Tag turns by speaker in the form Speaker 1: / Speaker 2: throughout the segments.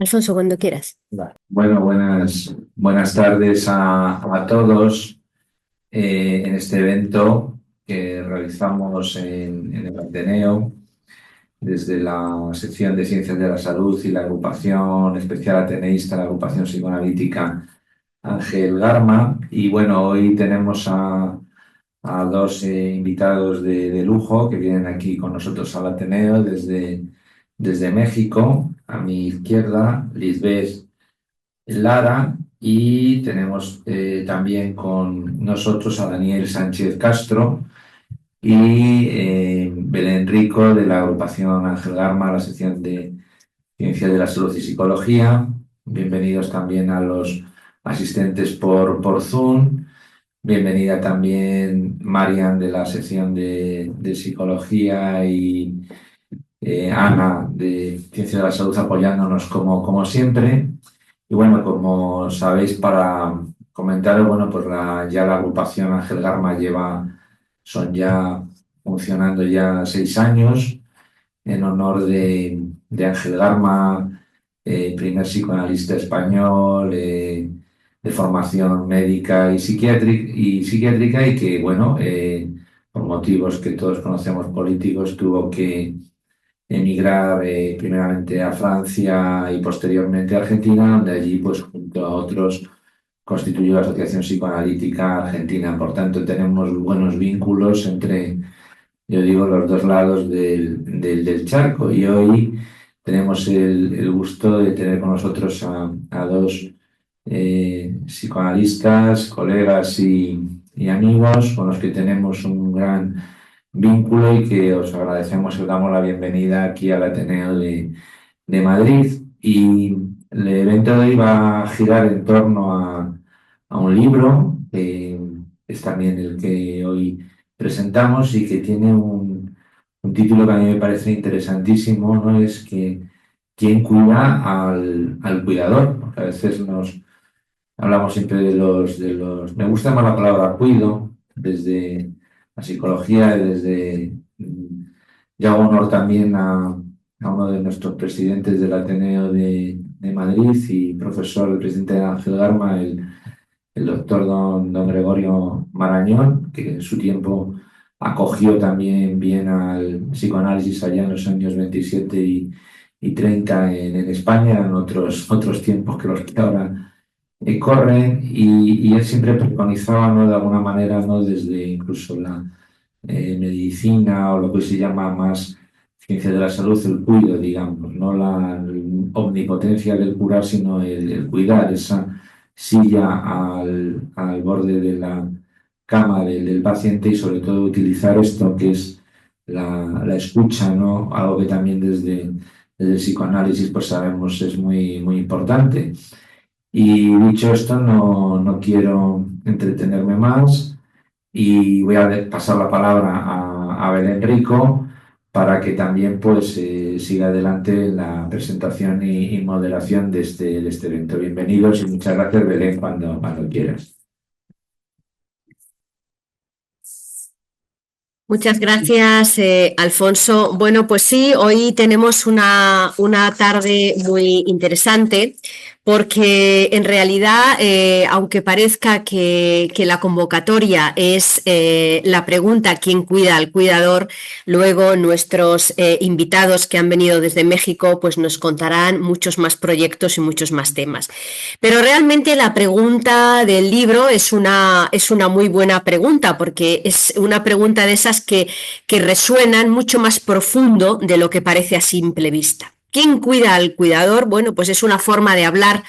Speaker 1: Alfonso, cuando quieras.
Speaker 2: Vale. Bueno, buenas tardes a todos en este evento que realizamos en el Ateneo desde la sección de Ciencias de la Salud y la agrupación especial ateneísta, la agrupación psicoanalítica Ángel Garma. Y bueno, hoy tenemos a dos invitados de lujo que vienen aquí con nosotros al Ateneo desde México. A mi izquierda, Lisbeth Lara, y tenemos también con nosotros a Daniel Sánchez Castro y Belén Rico de la agrupación Ángel Garma, la sección de Ciencia de la Salud y Psicología. Bienvenidos también a los asistentes por Zoom. Bienvenida también Marian de la sección de Psicología y Ana de Ciencia de la Salud apoyándonos como siempre. Y bueno, como sabéis, para comentaros, bueno, pues ya la agrupación Ángel Garma son ya funcionando ya 6 años en honor de Ángel Garma, primer psicoanalista español, de formación médica y psiquiátrica y que, bueno, por motivos que todos conocemos políticos, tuvo que emigrar primeramente a Francia y posteriormente a Argentina, donde allí, pues junto a otros, constituyó la Asociación Psicoanalítica Argentina. Por tanto, tenemos buenos vínculos entre, yo digo, los dos lados del charco. Y hoy tenemos el gusto de tener con nosotros a dos psicoanalistas, colegas y amigos con los que tenemos un gran vínculo y que os agradecemos y os damos la bienvenida aquí al Ateneo de Madrid. Y el evento de hoy va a girar en torno a un libro, que es también el que hoy presentamos y que tiene un título que a mí me parece interesantísimo, ¿no? Es que ¿quién cuida al cuidador? Porque a veces hablamos siempre me gusta más la palabra cuido, desde la psicología, yo hago honor también a uno de nuestros presidentes del Ateneo de Madrid y profesor, el presidente de Ángel Garma, el doctor don Gregorio Marañón, que en su tiempo acogió también bien al psicoanálisis allá en los años 27 y 30 en España, eran otros tiempos que los que ahora corren, y él siempre preconizaba, ¿no? De alguna manera, ¿no? Desde incluso la medicina o lo que se llama más ciencia de la salud, el cuido, digamos, no la omnipotencia del curar, sino el cuidar esa silla al borde de la cama del paciente y sobre todo utilizar esto que es la escucha, ¿no? Algo que también desde el psicoanálisis pues sabemos es muy importante. Y dicho esto, no quiero entretenerme más y voy a pasar la palabra a Belén Rico para que también pues siga adelante la presentación y moderación de este evento. Bienvenidos y muchas gracias, Belén, cuando quieras.
Speaker 1: Muchas gracias, Alfonso. Bueno, pues sí, hoy tenemos una tarde muy interesante porque en realidad, aunque parezca que la convocatoria es la pregunta ¿quién cuida al cuidador?, luego nuestros invitados que han venido desde México pues nos contarán muchos más proyectos y muchos más temas. Pero realmente la pregunta del libro es una muy buena pregunta, porque es una pregunta de esas que resuenan mucho más profundo de lo que parece a simple vista. ¿Quién cuida al cuidador? Bueno, pues es una forma de hablar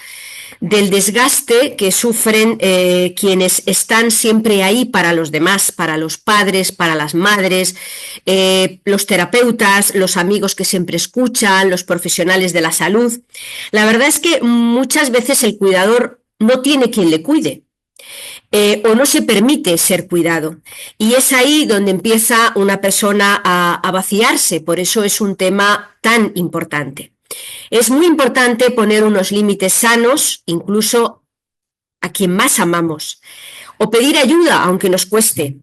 Speaker 1: del desgaste que sufren quienes están siempre ahí para los demás, para los padres, para las madres, los terapeutas, los amigos que siempre escuchan, los profesionales de la salud. La verdad es que muchas veces el cuidador no tiene quien le cuide. O no se permite ser cuidado. Y es ahí donde empieza una persona a vaciarse, por eso es un tema tan importante. Es muy importante poner unos límites sanos, incluso a quien más amamos, o pedir ayuda, aunque nos cueste.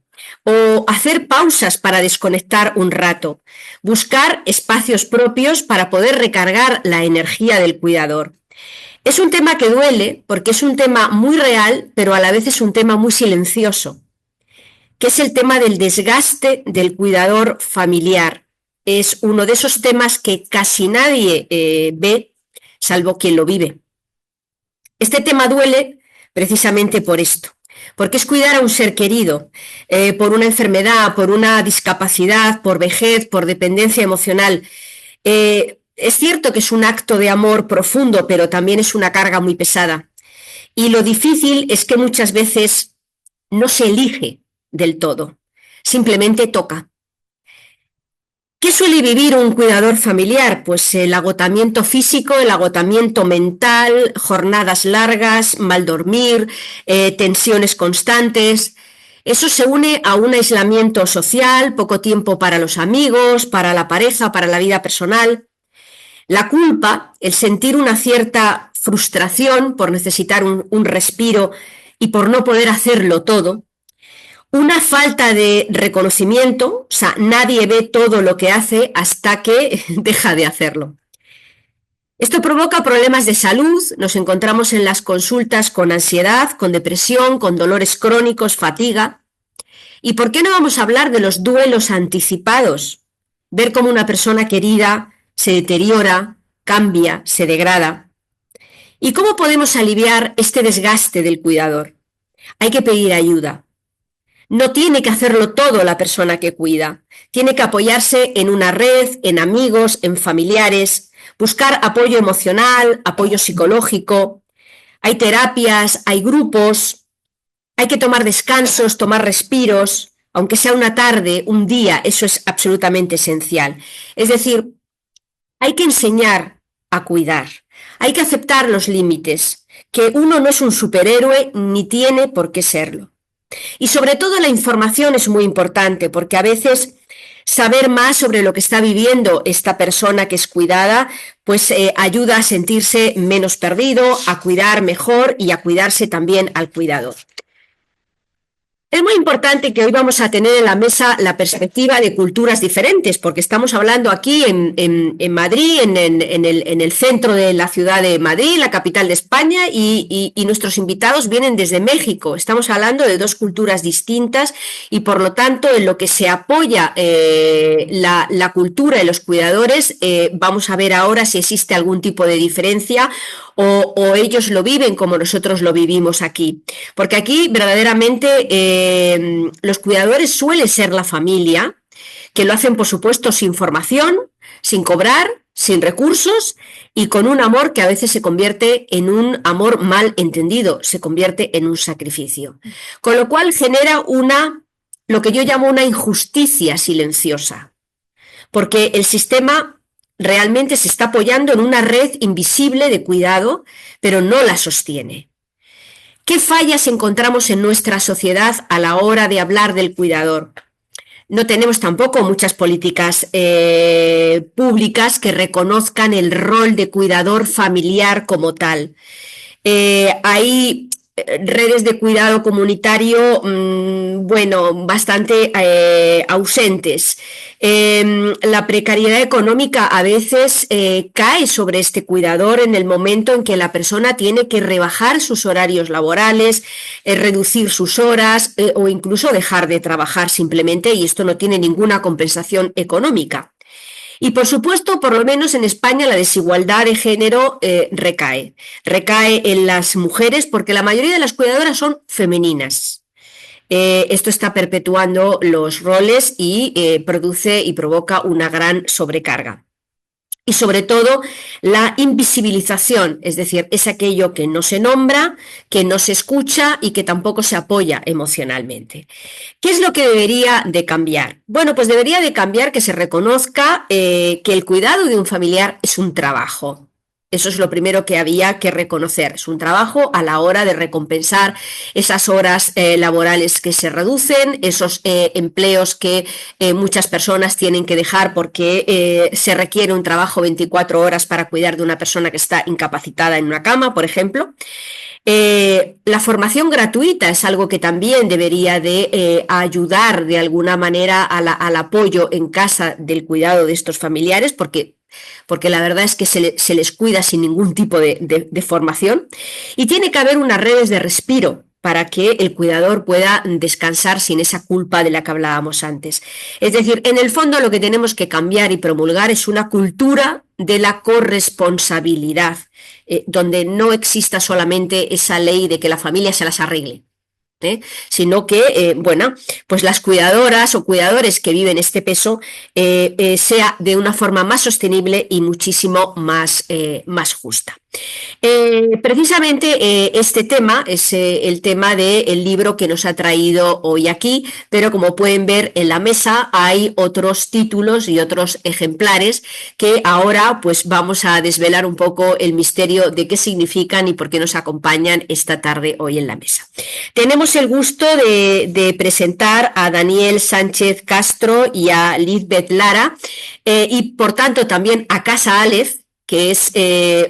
Speaker 1: o hacer pausas para desconectar un rato, buscar espacios propios para poder recargar la energía del cuidador. Es un tema que duele porque es un tema muy real, pero a la vez es un tema muy silencioso, que es el tema del desgaste del cuidador familiar. Es uno de esos temas que casi nadie ve, salvo quien lo vive. Este tema duele precisamente por esto, porque es cuidar a un ser querido por una enfermedad, por una discapacidad, por vejez, por dependencia emocional. Es cierto que es un acto de amor profundo, pero también es una carga muy pesada. Y lo difícil es que muchas veces no se elige del todo, simplemente toca. ¿Qué suele vivir un cuidador familiar? Pues el agotamiento físico, el agotamiento mental, jornadas largas, mal dormir, tensiones constantes. Eso se une a un aislamiento social, poco tiempo para los amigos, para la pareja, para la vida personal. La culpa, el sentir una cierta frustración por necesitar un respiro y por no poder hacerlo todo. Una falta de reconocimiento, o sea, nadie ve todo lo que hace hasta que deja de hacerlo. Esto provoca problemas de salud, nos encontramos en las consultas con ansiedad, con depresión, con dolores crónicos, fatiga. ¿Y por qué no vamos a hablar de los duelos anticipados? Ver cómo una persona querida se deteriora, cambia, se degrada. ¿Y cómo podemos aliviar este desgaste del cuidador? Hay que pedir ayuda. No tiene que hacerlo todo la persona que cuida. Tiene que apoyarse en una red, en amigos, en familiares, buscar apoyo emocional, apoyo psicológico. Hay terapias, hay grupos, hay que tomar descansos, tomar respiros, aunque sea una tarde, un día, eso es absolutamente esencial. Es decir, hay que enseñar a cuidar, hay que aceptar los límites, que uno no es un superhéroe ni tiene por qué serlo. Y sobre todo la información es muy importante, porque a veces saber más sobre lo que está viviendo esta persona que es cuidada, pues ayuda a sentirse menos perdido, a cuidar mejor y a cuidarse también al cuidador. Es muy importante que hoy vamos a tener en la mesa la perspectiva de culturas diferentes, porque estamos hablando aquí en Madrid, en el centro de la ciudad de Madrid, la capital de España, y nuestros invitados vienen desde México. Estamos hablando de dos culturas distintas y, por lo tanto, en lo que se apoya la cultura de los cuidadores, vamos a ver ahora si existe algún tipo de diferencia o ellos lo viven como nosotros lo vivimos aquí. Porque aquí verdaderamente los cuidadores suelen ser la familia, que lo hacen por supuesto sin formación, sin cobrar, sin recursos y con un amor que a veces se convierte en un amor mal entendido, se convierte en un sacrificio. Con lo cual genera lo que yo llamo una injusticia silenciosa, porque el sistema realmente se está apoyando en una red invisible de cuidado, pero no la sostiene. ¿Qué fallas encontramos en nuestra sociedad a la hora de hablar del cuidador? No tenemos tampoco muchas políticas públicas que reconozcan el rol de cuidador familiar como tal. Hay redes de cuidado comunitario, bastante ausentes. La precariedad económica a veces cae sobre este cuidador en el momento en que la persona tiene que rebajar sus horarios laborales, reducir sus horas o incluso dejar de trabajar simplemente, y esto no tiene ninguna compensación económica. Y por supuesto, por lo menos en España, la desigualdad de género recae en las mujeres porque la mayoría de las cuidadoras son femeninas. Esto está perpetuando los roles y produce y provoca una gran sobrecarga. Y sobre todo la invisibilización, es decir, es aquello que no se nombra, que no se escucha y que tampoco se apoya emocionalmente. ¿Qué es lo que debería de cambiar? Bueno, pues debería de cambiar que se reconozca que el cuidado de un familiar es un trabajo. Eso es lo primero que había que reconocer. Es un trabajo a la hora de recompensar esas horas laborales que se reducen, esos empleos que muchas personas tienen que dejar porque se requiere un trabajo 24 horas para cuidar de una persona que está incapacitada en una cama, por ejemplo. La formación gratuita es algo que también debería de ayudar de alguna manera al apoyo en casa del cuidado de estos familiares, porque la verdad es que se les cuida sin ningún tipo de formación. Y tiene que haber unas redes de respiro para que el cuidador pueda descansar sin esa culpa de la que hablábamos antes. Es decir, en el fondo lo que tenemos que cambiar y promulgar es una cultura de la corresponsabilidad, donde no exista solamente esa ley de que la familia se las arregle. Sino que, bueno, pues las cuidadoras o cuidadores que viven este peso sea de una forma más sostenible y muchísimo más justa. Precisamente este tema es el tema del libro que nos ha traído hoy aquí, pero como pueden ver en la mesa hay otros títulos y otros ejemplares que ahora pues vamos a desvelar un poco el misterio de qué significan y por qué nos acompañan esta tarde hoy en la mesa. Tenemos el gusto de presentar a Daniel Sánchez Castro y a Lizbeth Lara y por tanto también a Casa Aleph, que es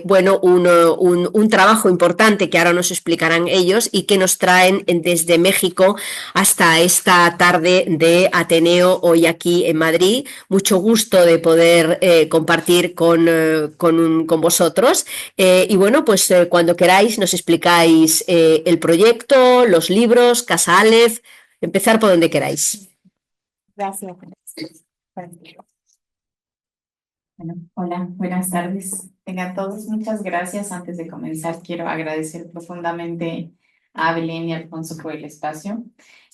Speaker 1: bueno, un trabajo importante que ahora nos explicarán ellos y que nos traen desde México hasta esta tarde de Ateneo hoy aquí en Madrid. Mucho gusto de poder compartir con vosotros y bueno, pues cuando queráis nos explicáis el proyecto, los libros, Casa Aleph, empezar por donde queráis.
Speaker 3: Gracias. Bueno, hola, buenas tardes. Tengan todos, muchas gracias. Antes de comenzar, quiero agradecer profundamente a Belén y Alfonso por el espacio.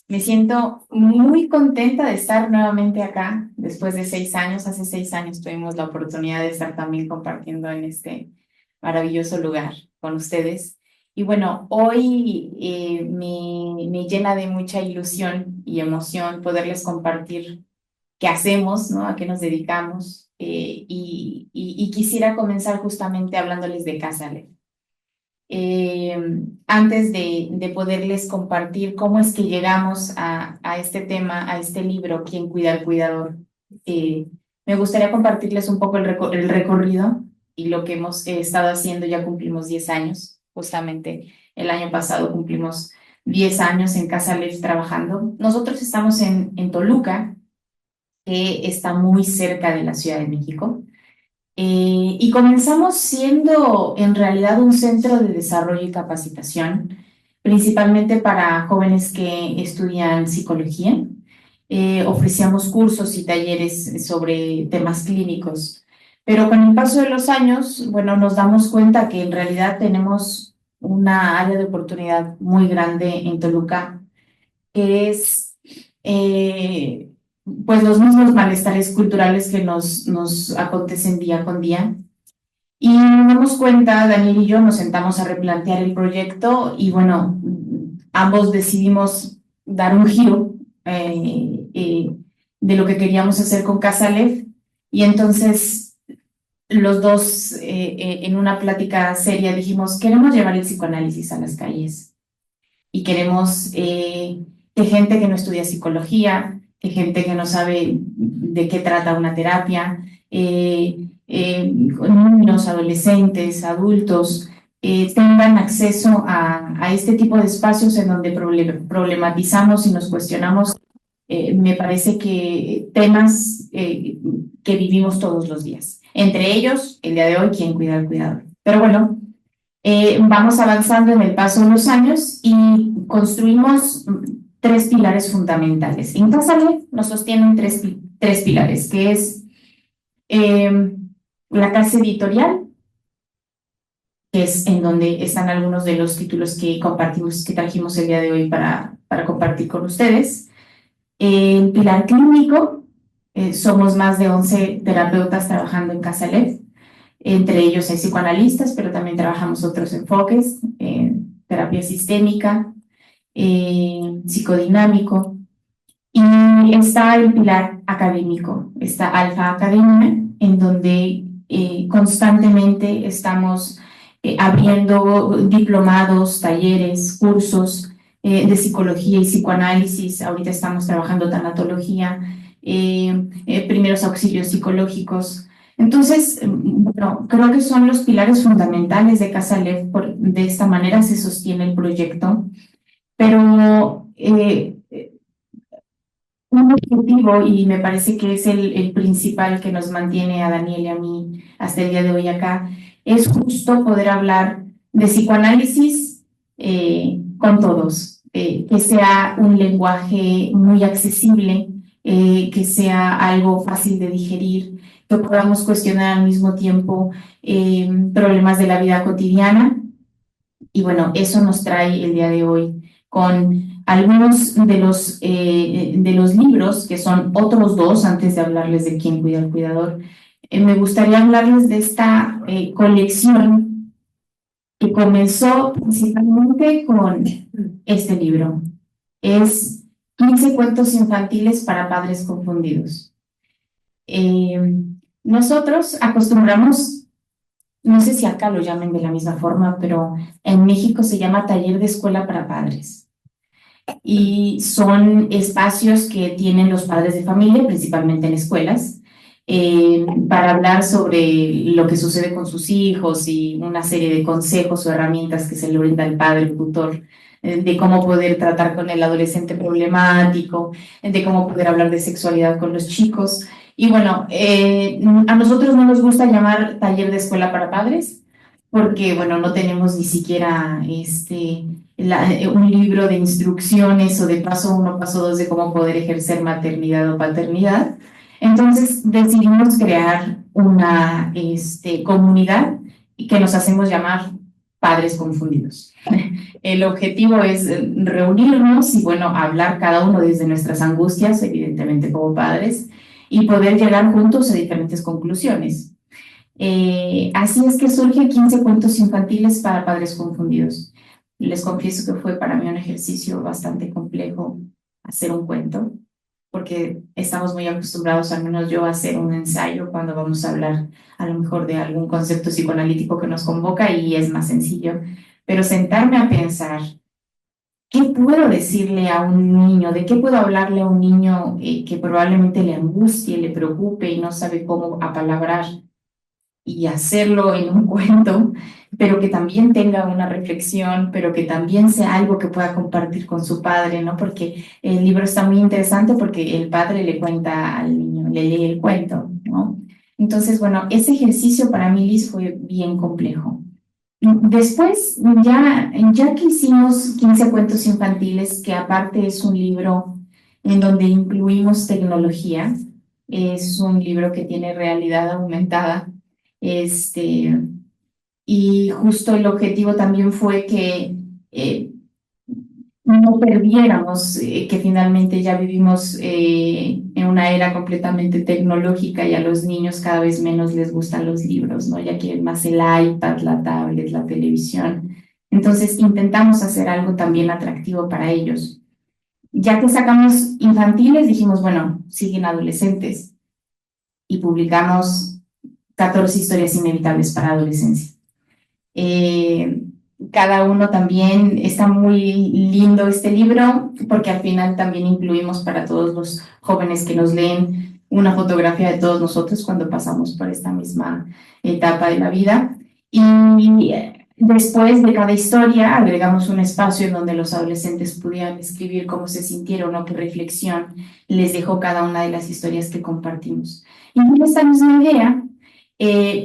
Speaker 3: Me siento muy contenta de estar nuevamente acá después de 6 años. Hace 6 años tuvimos la oportunidad de estar también compartiendo en este maravilloso lugar con ustedes. Y bueno, hoy me llena de mucha ilusión y emoción poderles compartir qué hacemos, ¿no? A qué nos dedicamos. Y quisiera comenzar justamente hablándoles de Casa Aleph. Antes de poderles compartir cómo es que llegamos a este tema, a este libro, ¿Quién cuida al cuidador? Me gustaría compartirles un poco el recorrido y lo que hemos estado haciendo. Ya cumplimos 10 años, justamente el año pasado cumplimos 10 años en Casa Aleph trabajando. Nosotros estamos en Toluca, que está muy cerca de la Ciudad de México. Y comenzamos siendo en realidad un centro de desarrollo y capacitación, principalmente para jóvenes que estudian psicología. Ofrecíamos cursos y talleres sobre temas clínicos, pero con el paso de los años, bueno, nos damos cuenta que en realidad tenemos una área de oportunidad muy grande en Toluca, que es pues los mismos malestares culturales que nos acontecen día con día. Y nos damos cuenta, Daniel y yo nos sentamos a replantear el proyecto y bueno, ambos decidimos dar un giro de lo que queríamos hacer con Casa Aleph. Y entonces los dos en una plática seria dijimos, queremos llevar el psicoanálisis a las calles y queremos que gente que no estudia psicología, que gente que no sabe de qué trata una terapia, niños, adolescentes, adultos, tengan acceso a este tipo de espacios en donde problematizamos y nos cuestionamos, me parece que temas que vivimos todos los días. Entre ellos, el día de hoy, ¿quién cuida al cuidador? Pero bueno, vamos avanzando en el paso de los años y construimos 3 pilares fundamentales. En Casa Aleph nos sostienen tres pilares, que es la casa editorial, que es en donde están algunos de los títulos que compartimos, que trajimos el día de hoy para compartir con ustedes. El pilar clínico, somos más de 11 terapeutas trabajando en Casa Aleph. Entre ellos hay psicoanalistas, pero también trabajamos otros enfoques, terapia sistémica, psicodinámico, y está el pilar académico, está Alfa Academia, en donde constantemente estamos abriendo diplomados, talleres, cursos de psicología y psicoanálisis. Ahorita estamos trabajando tanatología, primeros auxilios psicológicos, Entonces, bueno, creo que son los pilares fundamentales de Casa Lev, de esta manera se sostiene el proyecto, pero un objetivo, y me parece que es el principal que nos mantiene a Daniel y a mí hasta el día de hoy acá, es justo poder hablar de psicoanálisis con todos, que sea un lenguaje muy accesible, que sea algo fácil de digerir, que podamos cuestionar al mismo tiempo problemas de la vida cotidiana. Y bueno, eso nos trae el día de hoy con algunos de los libros, que son otros dos, antes de hablarles de quién cuida al cuidador. Me gustaría hablarles de esta colección que comenzó principalmente con este libro. Es 15 cuentos infantiles para padres confundidos. Nosotros acostumbramos, no sé si acá lo llamen de la misma forma, pero en México se llama taller de escuela para padres. Y son espacios que tienen los padres de familia, principalmente en escuelas, para hablar sobre lo que sucede con sus hijos y una serie de consejos o herramientas que se le brinda al padre, el tutor, de cómo poder tratar con el adolescente problemático, de cómo poder hablar de sexualidad con los chicos. Y bueno, a nosotros no nos gusta llamar taller de escuela para padres, porque bueno, no tenemos ni siquiera un libro de instrucciones o de paso uno, paso dos de cómo poder ejercer maternidad o paternidad. Entonces decidimos crear una comunidad que nos hacemos llamar Padres Confundidos. El objetivo es reunirnos y, bueno, hablar cada uno desde nuestras angustias, evidentemente como padres, y poder llegar juntos a diferentes conclusiones. Así es que surge 15 cuentos infantiles para padres confundidos. Les confieso que fue para mí un ejercicio bastante complejo hacer un cuento, porque estamos muy acostumbrados, al menos yo, a hacer un ensayo cuando vamos a hablar a lo mejor de algún concepto psicoanalítico que nos convoca y es más sencillo. Pero sentarme a pensar, ¿qué puedo decirle a un niño? ¿De qué puedo hablarle a un niño que probablemente le angustie, le preocupe y no sabe cómo apalabrar? Y hacerlo en un cuento, pero que también tenga una reflexión, pero que también sea algo que pueda compartir con su padre, ¿no? Porque el libro está muy interesante porque el padre le cuenta al niño, le lee el cuento, ¿no? Entonces, bueno, ese ejercicio para mí, Liz, fue bien complejo. Después, ya que hicimos 15 cuentos infantiles, que aparte es un libro en donde incluimos tecnología, es un libro que tiene realidad aumentada, y justo el objetivo también fue que no perdiéramos, que finalmente ya vivimos en una era completamente tecnológica y a los niños cada vez menos les gustan los libros, ¿no? Ya quieren más el iPad, la tablet, la televisión. Entonces intentamos hacer algo también atractivo para ellos. Ya que sacamos infantiles, dijimos, bueno, siguen adolescentes y publicamos 14 historias inevitables para adolescencia. Cada uno también está muy lindo este libro porque al final también incluimos para todos los jóvenes que nos leen una fotografía de todos nosotros cuando pasamos por esta misma etapa de la vida. Y después de cada historia agregamos un espacio en donde los adolescentes pudieran escribir cómo se sintieron o qué reflexión les dejó cada una de las historias que compartimos. Y con esta misma idea,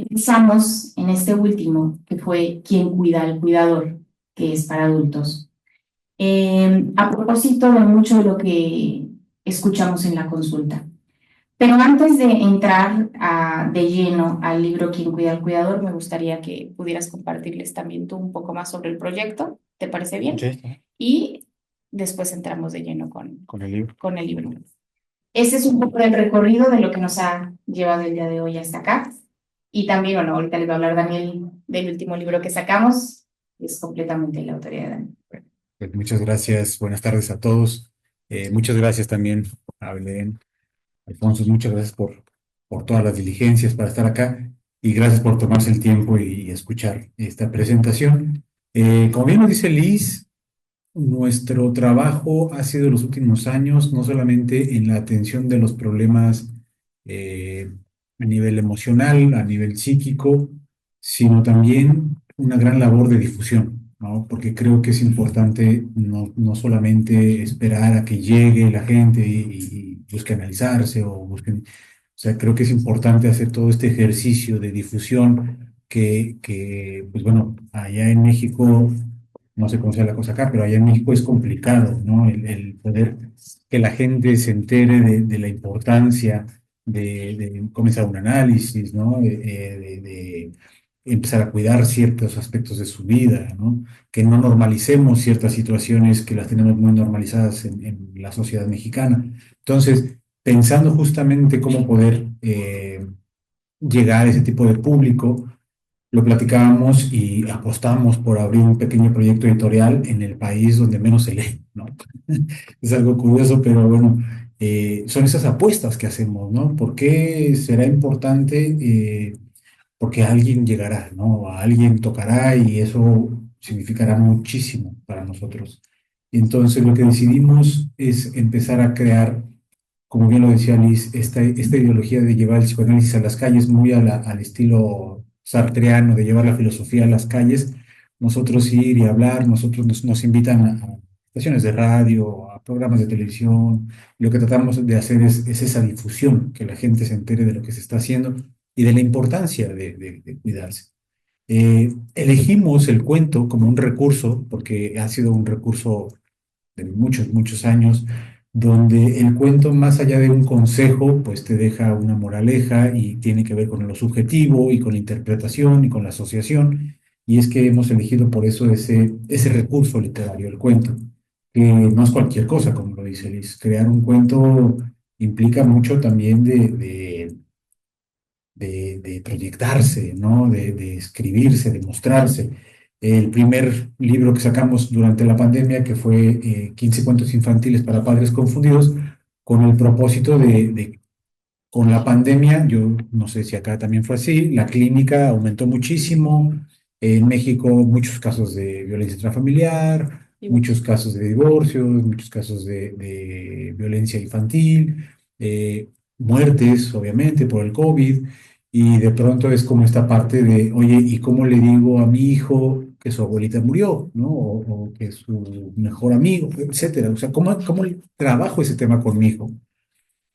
Speaker 3: pensamos en este último, que fue ¿Quién cuida al cuidador?, que es para adultos. A propósito de mucho de lo que escuchamos en la consulta. Pero antes de entrar de lleno al libro ¿Quién cuida al cuidador?, me gustaría que pudieras compartirles también tú un poco más sobre el proyecto. ¿Te parece bien?
Speaker 4: Sí,
Speaker 3: Y después entramos de lleno
Speaker 4: con el libro.
Speaker 3: con el libro. Ese es un poco el recorrido de lo que nos ha llevado el día de hoy hasta acá. Y también, bueno, ahorita les va a hablar Daniel del último libro que sacamos, es completamente la autoría de Daniel.
Speaker 4: Pues muchas gracias, buenas tardes a todos. Muchas gracias también a Belén, Alfonso, muchas gracias por todas las diligencias para estar acá y gracias por tomarse el tiempo y escuchar esta presentación. Como bien nos dice Liz, nuestro trabajo ha sido en los últimos años no solamente en la atención de los problemas a nivel emocional, a nivel psíquico, sino también una gran labor de difusión, ¿no? Porque creo que es importante no solamente esperar a que llegue la gente y busque analizarse o busquen, o sea, creo que es importante hacer todo este ejercicio de difusión pues bueno, allá en México, no sé cómo sea la cosa acá, pero allá en México es complicado, ¿no? El poder que la gente se entere de la importancia de comenzar un análisis, ¿no? De empezar a cuidar ciertos aspectos de su vida, ¿no? Que no normalicemos ciertas situaciones que las tenemos muy normalizadas en la sociedad mexicana. Entonces, pensando justamente cómo poder llegar a ese tipo de público, lo platicábamos y apostamos por abrir un pequeño proyecto editorial en el país donde menos se lee, ¿no? Es algo curioso, pero bueno, son esas apuestas que hacemos, ¿no? ¿Por qué será importante? Porque alguien llegará, ¿no? A alguien tocará y eso significará muchísimo para nosotros. Entonces, lo que decidimos es empezar a crear, como bien lo decía Liz, esta ideología de llevar el psicoanálisis a las calles, muy al estilo sartreano, de llevar la filosofía a las calles, nosotros ir y hablar, nosotros nos invitan a estaciones de radio, a programas de televisión, y lo que tratamos de hacer es esa difusión, que la gente se entere de lo que se está haciendo y de la importancia de cuidarse. Elegimos el cuento como un recurso, porque ha sido un recurso de muchos, muchos años, donde el cuento, más allá de un consejo, pues te deja una moraleja y tiene que ver con lo subjetivo y con la interpretación y con la asociación. Y es que hemos elegido por eso ese recurso literario, el cuento, que no es cualquier cosa, como lo dice Liz. Crear un cuento implica mucho también de proyectarse, ¿no? De escribirse, de mostrarse. El primer libro que sacamos durante la pandemia, que fue 15 cuentos infantiles para padres confundidos, con el propósito con la pandemia, yo no sé si acá también fue así, la clínica aumentó muchísimo, en México muchos casos de violencia intrafamiliar, muchos casos de divorcios, muchos casos de violencia infantil, muertes, obviamente, por el COVID, y de pronto es como esta parte de, oye, ¿y cómo le digo a mi hijo que su abuelita murió, ¿no? O que su mejor amigo, etcétera? O sea, ¿cómo trabajo ese tema con mi hijo?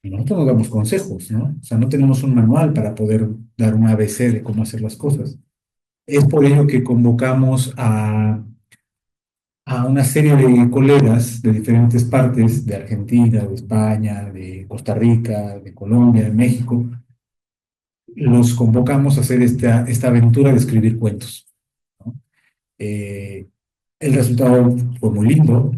Speaker 4: Y nosotros nos damos consejos, ¿no? O sea, no tenemos un manual para poder dar un ABC de cómo hacer las cosas. Es por ello que convocamos a una serie de colegas de diferentes partes, de Argentina, de España, de Costa Rica, de Colombia, de México. Los convocamos a hacer esta aventura de escribir cuentos, ¿no? Eh, el resultado fue muy lindo.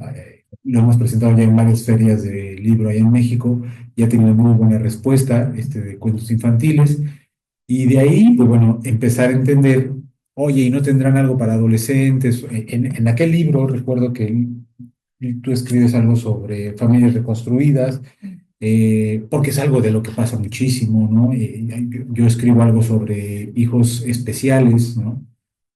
Speaker 4: Lo hemos presentado ya en varias ferias de libro allá en México y ha tenido muy buena respuesta de cuentos infantiles. Y de ahí, pues bueno, empezar a entender, oye, ¿y no tendrán algo para adolescentes? En aquel libro recuerdo que tú escribes algo sobre familias reconstruidas, porque es algo de lo que pasa muchísimo, ¿no? Yo escribo algo sobre hijos especiales, ¿no?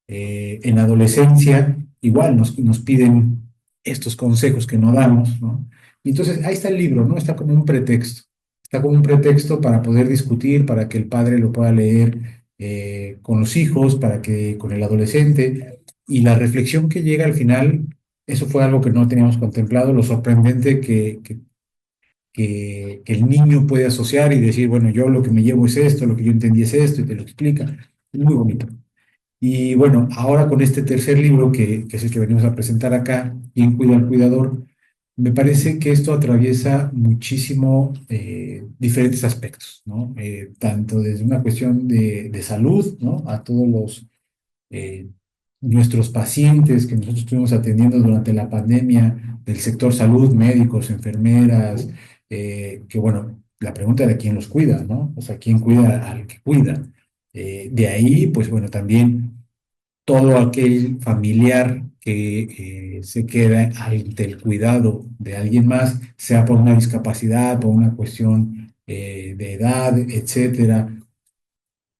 Speaker 4: En adolescencia, igual nos piden estos consejos que no damos, ¿no? Y entonces ahí está el libro, ¿no? Está como un pretexto. Está como un pretexto para poder discutir, para que el padre lo pueda leer con los hijos, para que con el adolescente. Y la reflexión que llega al final, eso fue algo que no teníamos contemplado, lo sorprendente que el niño puede asociar y decir, bueno, yo lo que me llevo es esto, lo que yo entendí es esto, y te lo explica. Es muy bonito. Y bueno, ahora con este tercer libro, que es el que venimos a presentar acá, ¿Quién cuida al cuidador? Me parece que esto atraviesa muchísimo diferentes aspectos, ¿no? Tanto desde una cuestión de salud, ¿no? A todos eh, nuestros pacientes que nosotros estuvimos atendiendo durante la pandemia del sector salud, médicos, enfermeras, que bueno, la pregunta de quién los cuida, ¿no? O sea, ¿quién cuida al que cuida? De ahí, pues bueno, también todo aquel familiar que se queda ante el cuidado de alguien más, sea por una discapacidad, por una cuestión de edad, etcétera.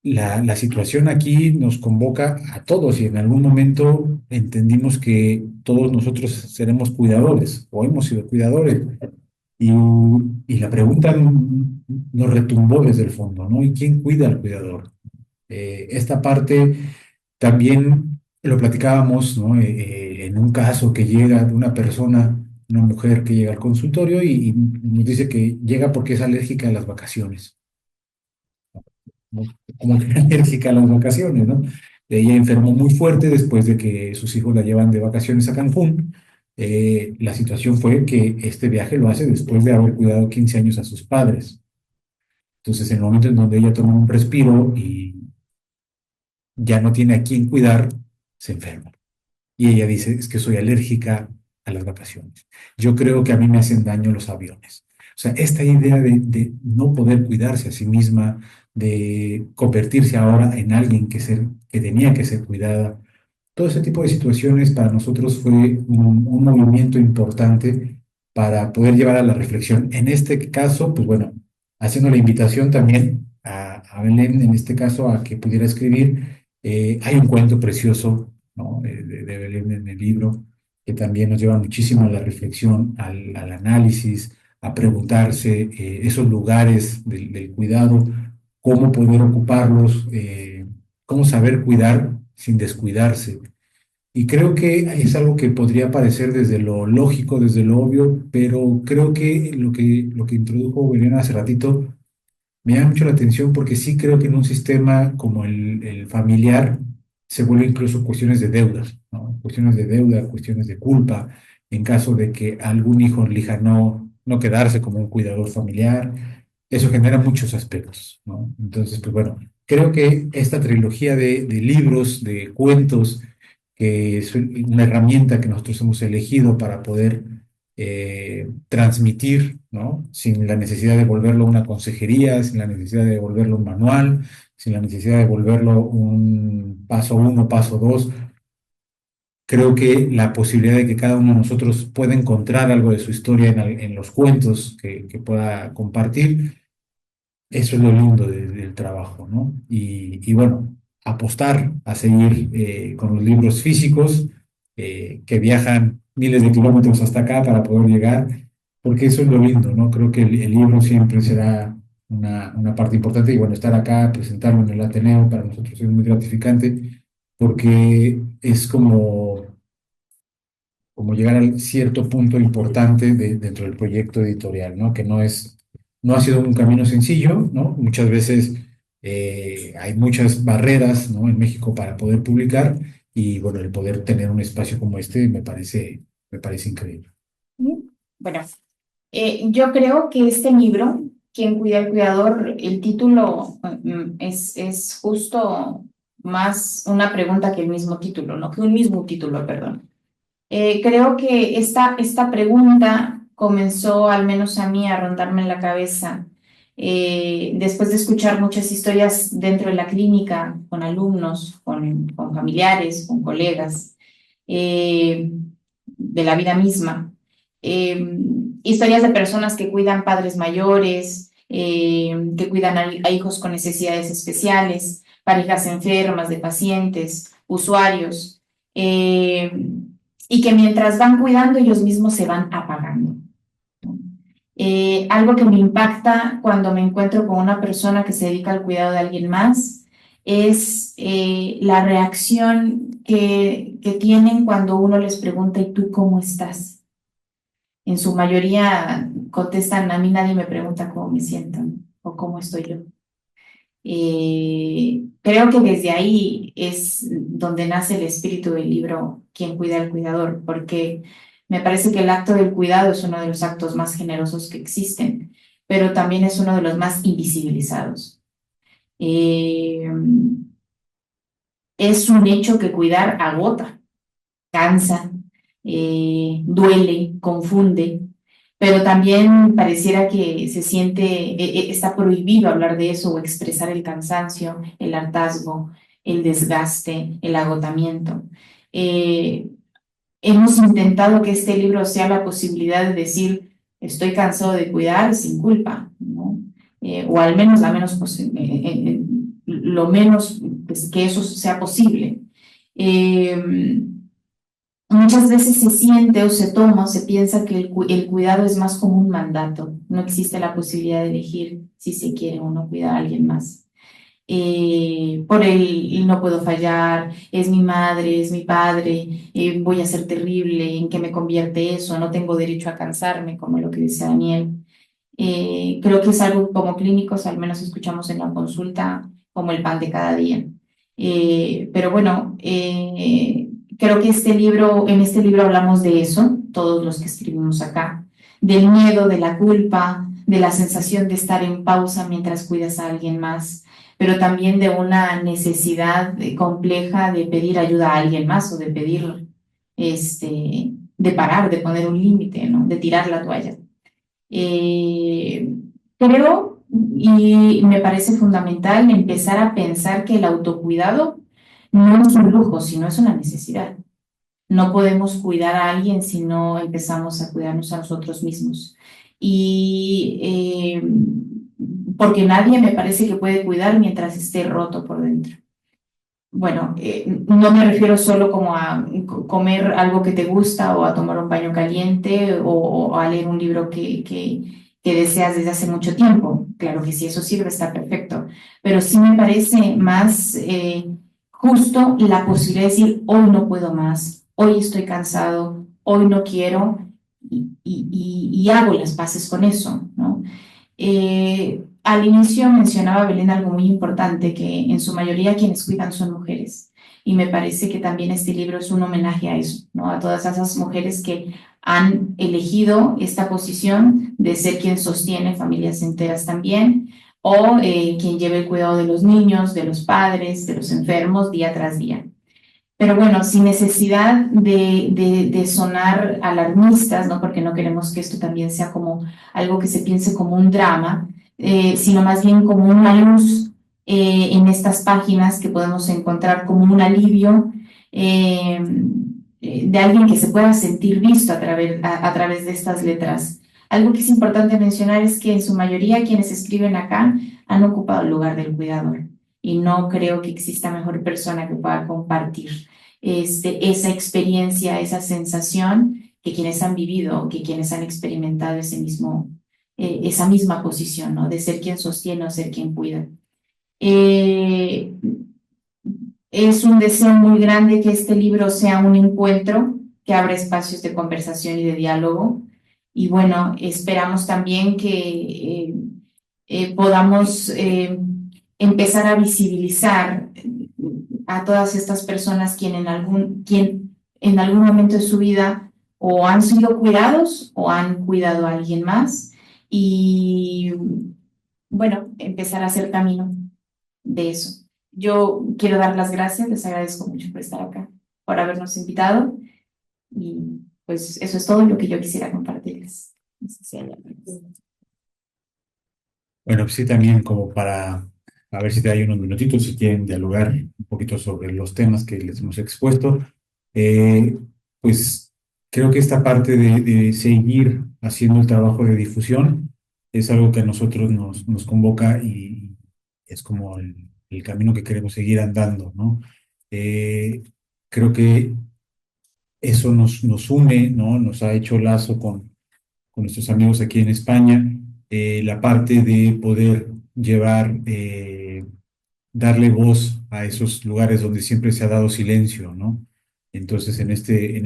Speaker 4: La situación aquí nos convoca a todos y en algún momento entendimos que todos nosotros seremos cuidadores o hemos sido cuidadores. Y la pregunta nos retumbó desde el fondo, ¿no? ¿Y quién cuida al cuidador? Esta parte también lo platicábamos, ¿no? En un caso que llega de una persona, una mujer que llega al consultorio y nos dice que llega porque es alérgica a las vacaciones, ¿no? Como que es alérgica a las vacaciones, ¿no? Ella enfermó muy fuerte después de que sus hijos la llevan de vacaciones a Cancún. La situación fue que este viaje lo hace después de haber cuidado 15 años a sus padres. Entonces, en el momento en donde ella toma un respiro y ya no tiene a quién cuidar, se enferma. Y ella dice, es que soy alérgica a las vacaciones. Yo creo que a mí me hacen daño los aviones. O sea, esta idea de no poder cuidarse a sí misma, de convertirse ahora en alguien que tenía que ser cuidada, todo ese tipo de situaciones para nosotros fue un movimiento importante para poder llevar a la reflexión. En este caso, pues bueno, haciendo la invitación también a Belén, en este caso, a que pudiera escribir. Hay un cuento precioso, ¿no? De Belén en el libro, que también nos lleva muchísimo a la reflexión, al análisis, a preguntarse esos lugares del cuidado, cómo poder ocuparlos, cómo saber cuidar sin descuidarse. Y creo que es algo que podría parecer desde lo lógico, desde lo obvio, pero creo que lo que introdujo Belén hace ratito me llama mucho la atención porque sí creo que en un sistema como el familiar se vuelve incluso cuestiones de deudas, ¿no? Cuestiones de deuda, cuestiones de culpa, en caso de que algún hijo elija no quedarse como un cuidador familiar. Eso genera muchos aspectos, ¿no? Entonces, pues bueno, creo que esta trilogía de libros, de cuentos, que es una herramienta que nosotros hemos elegido para poder transmitir, ¿no? Sin la necesidad de volverlo una consejería, sin la necesidad de volverlo un manual, sin la necesidad de volverlo un paso uno, paso dos. Creo que la posibilidad de que cada uno de nosotros pueda encontrar algo de su historia en los cuentos que pueda compartir, eso es lo lindo del trabajo, ¿no? Y bueno, apostar a seguir con los libros físicos que viajan miles de kilómetros hasta acá para poder llegar, porque eso es lo lindo, ¿no? Creo que el libro siempre será una parte importante y bueno, estar acá, presentarlo en el Ateneo para nosotros es muy gratificante porque es como llegar a cierto punto importante dentro del proyecto editorial, ¿no? Que no ha sido un camino sencillo, ¿no? Muchas veces hay muchas barreras, ¿no? En México para poder publicar y bueno, el poder tener un espacio como este me parece increíble.
Speaker 3: Bueno, yo creo que este libro, Quien cuida al cuidador, el título es justo más una pregunta que el mismo título, ¿no? Que un mismo título, perdón. Creo que esta pregunta comenzó, al menos a mí, a rondarme en la cabeza después de escuchar muchas historias dentro de la clínica, con alumnos, con familiares, con colegas, de la vida misma. Historias de personas que cuidan padres mayores, que cuidan a hijos con necesidades especiales, parejas enfermas de pacientes, usuarios. Y que mientras van cuidando ellos mismos se van apagando. Algo que me impacta cuando me encuentro con una persona que se dedica al cuidado de alguien más es la reacción que tienen cuando uno les pregunta, ¿y tú cómo estás? En su mayoría contestan, a mí nadie me pregunta cómo me siento o cómo estoy yo. Creo que desde ahí es donde nace el espíritu del libro Quien cuida al cuidador, porque me parece que el acto del cuidado es uno de los actos más generosos que existen, pero también es uno de los más invisibilizados. Es un hecho que cuidar agota, cansa, duele, confunde, pero también pareciera que se siente, está prohibido hablar de eso o expresar el cansancio, el hartazgo, el desgaste, el agotamiento. Hemos intentado que este libro sea la posibilidad de decir, estoy cansado de cuidar sin culpa, ¿no? O al menos lo menos pues, que eso sea posible. muchas veces se siente o se toma o se piensa que el cuidado es más como un mandato. No existe la posibilidad de elegir si se quiere o no cuidar a alguien más. Por el no puedo fallar, es mi madre, es mi padre, voy a ser terrible, ¿en qué me convierte eso? No tengo derecho a cansarme, como lo que dice Daniel. Creo que es algo como clínicos, al menos escuchamos en la consulta, como el pan de cada día. Pero bueno, creo que en este libro hablamos de eso, todos los que escribimos acá, del miedo, de la culpa, de la sensación de estar en pausa mientras cuidas a alguien más, pero también de una necesidad compleja de pedir ayuda a alguien más o de pedir, de parar, de poner un límite, ¿no? De tirar la toalla. Eh, Creo y me parece fundamental empezar a pensar que el autocuidado no es un lujo, sino es una necesidad. No podemos cuidar a alguien si no empezamos a cuidarnos a nosotros mismos. Y porque nadie me parece que puede cuidar mientras esté roto por dentro. Bueno, no me refiero solo como a comer algo que te gusta o a tomar un baño caliente o a leer un libro que deseas desde hace mucho tiempo. Claro que si eso sirve está perfecto, pero sí me parece más justo la posibilidad de decir, hoy no puedo más, hoy estoy cansado, hoy no quiero y hago las paces con eso, ¿no? Al inicio mencionaba Belén algo muy importante, que en su mayoría quienes cuidan son mujeres. Y me parece que también este libro es un homenaje a eso, ¿no? A todas esas mujeres que han elegido esta posición de ser quien sostiene familias enteras también, o quien lleva el cuidado de los niños, de los padres, de los enfermos día tras día. Pero bueno, sin necesidad de sonar alarmistas, ¿no? Porque no queremos que esto también sea como algo que se piense como un drama, sino más bien como una luz en estas páginas que podemos encontrar como un alivio de alguien que se pueda sentir visto a través de estas letras. Algo que es importante mencionar es que en su mayoría quienes escriben acá han ocupado el lugar del cuidador y no creo que exista mejor persona que pueda compartir esa experiencia, esa sensación que quienes han vivido, que quienes han experimentado esa misma posición, ¿no? De ser quien sostiene o ser quien cuida. Es un deseo muy grande que este libro sea un encuentro que abra espacios de conversación y de diálogo. Y bueno, esperamos también que podamos empezar a visibilizar a todas estas personas quien en algún momento de su vida o han sido cuidados o han cuidado a alguien más y bueno, empezar a hacer camino de eso. Yo quiero dar las gracias, les agradezco mucho por estar acá, por habernos invitado y pues eso es todo lo que yo quisiera compartirles. No sé si hay algo más.
Speaker 4: Bueno, pues sí, también como para a ver si te hay unos minutitos, si quieren dialogar un poquito sobre los temas que les hemos expuesto. Eh, pues creo que esta parte de seguir haciendo el trabajo de difusión es algo que a nosotros nos convoca y es como el camino que queremos seguir andando, ¿no? Eh, Creo que eso nos une, ¿no? Nos ha hecho lazo con nuestros amigos aquí en España, la parte de poder llevar, darle voz a esos lugares donde siempre se ha dado silencio, ¿no? Entonces, en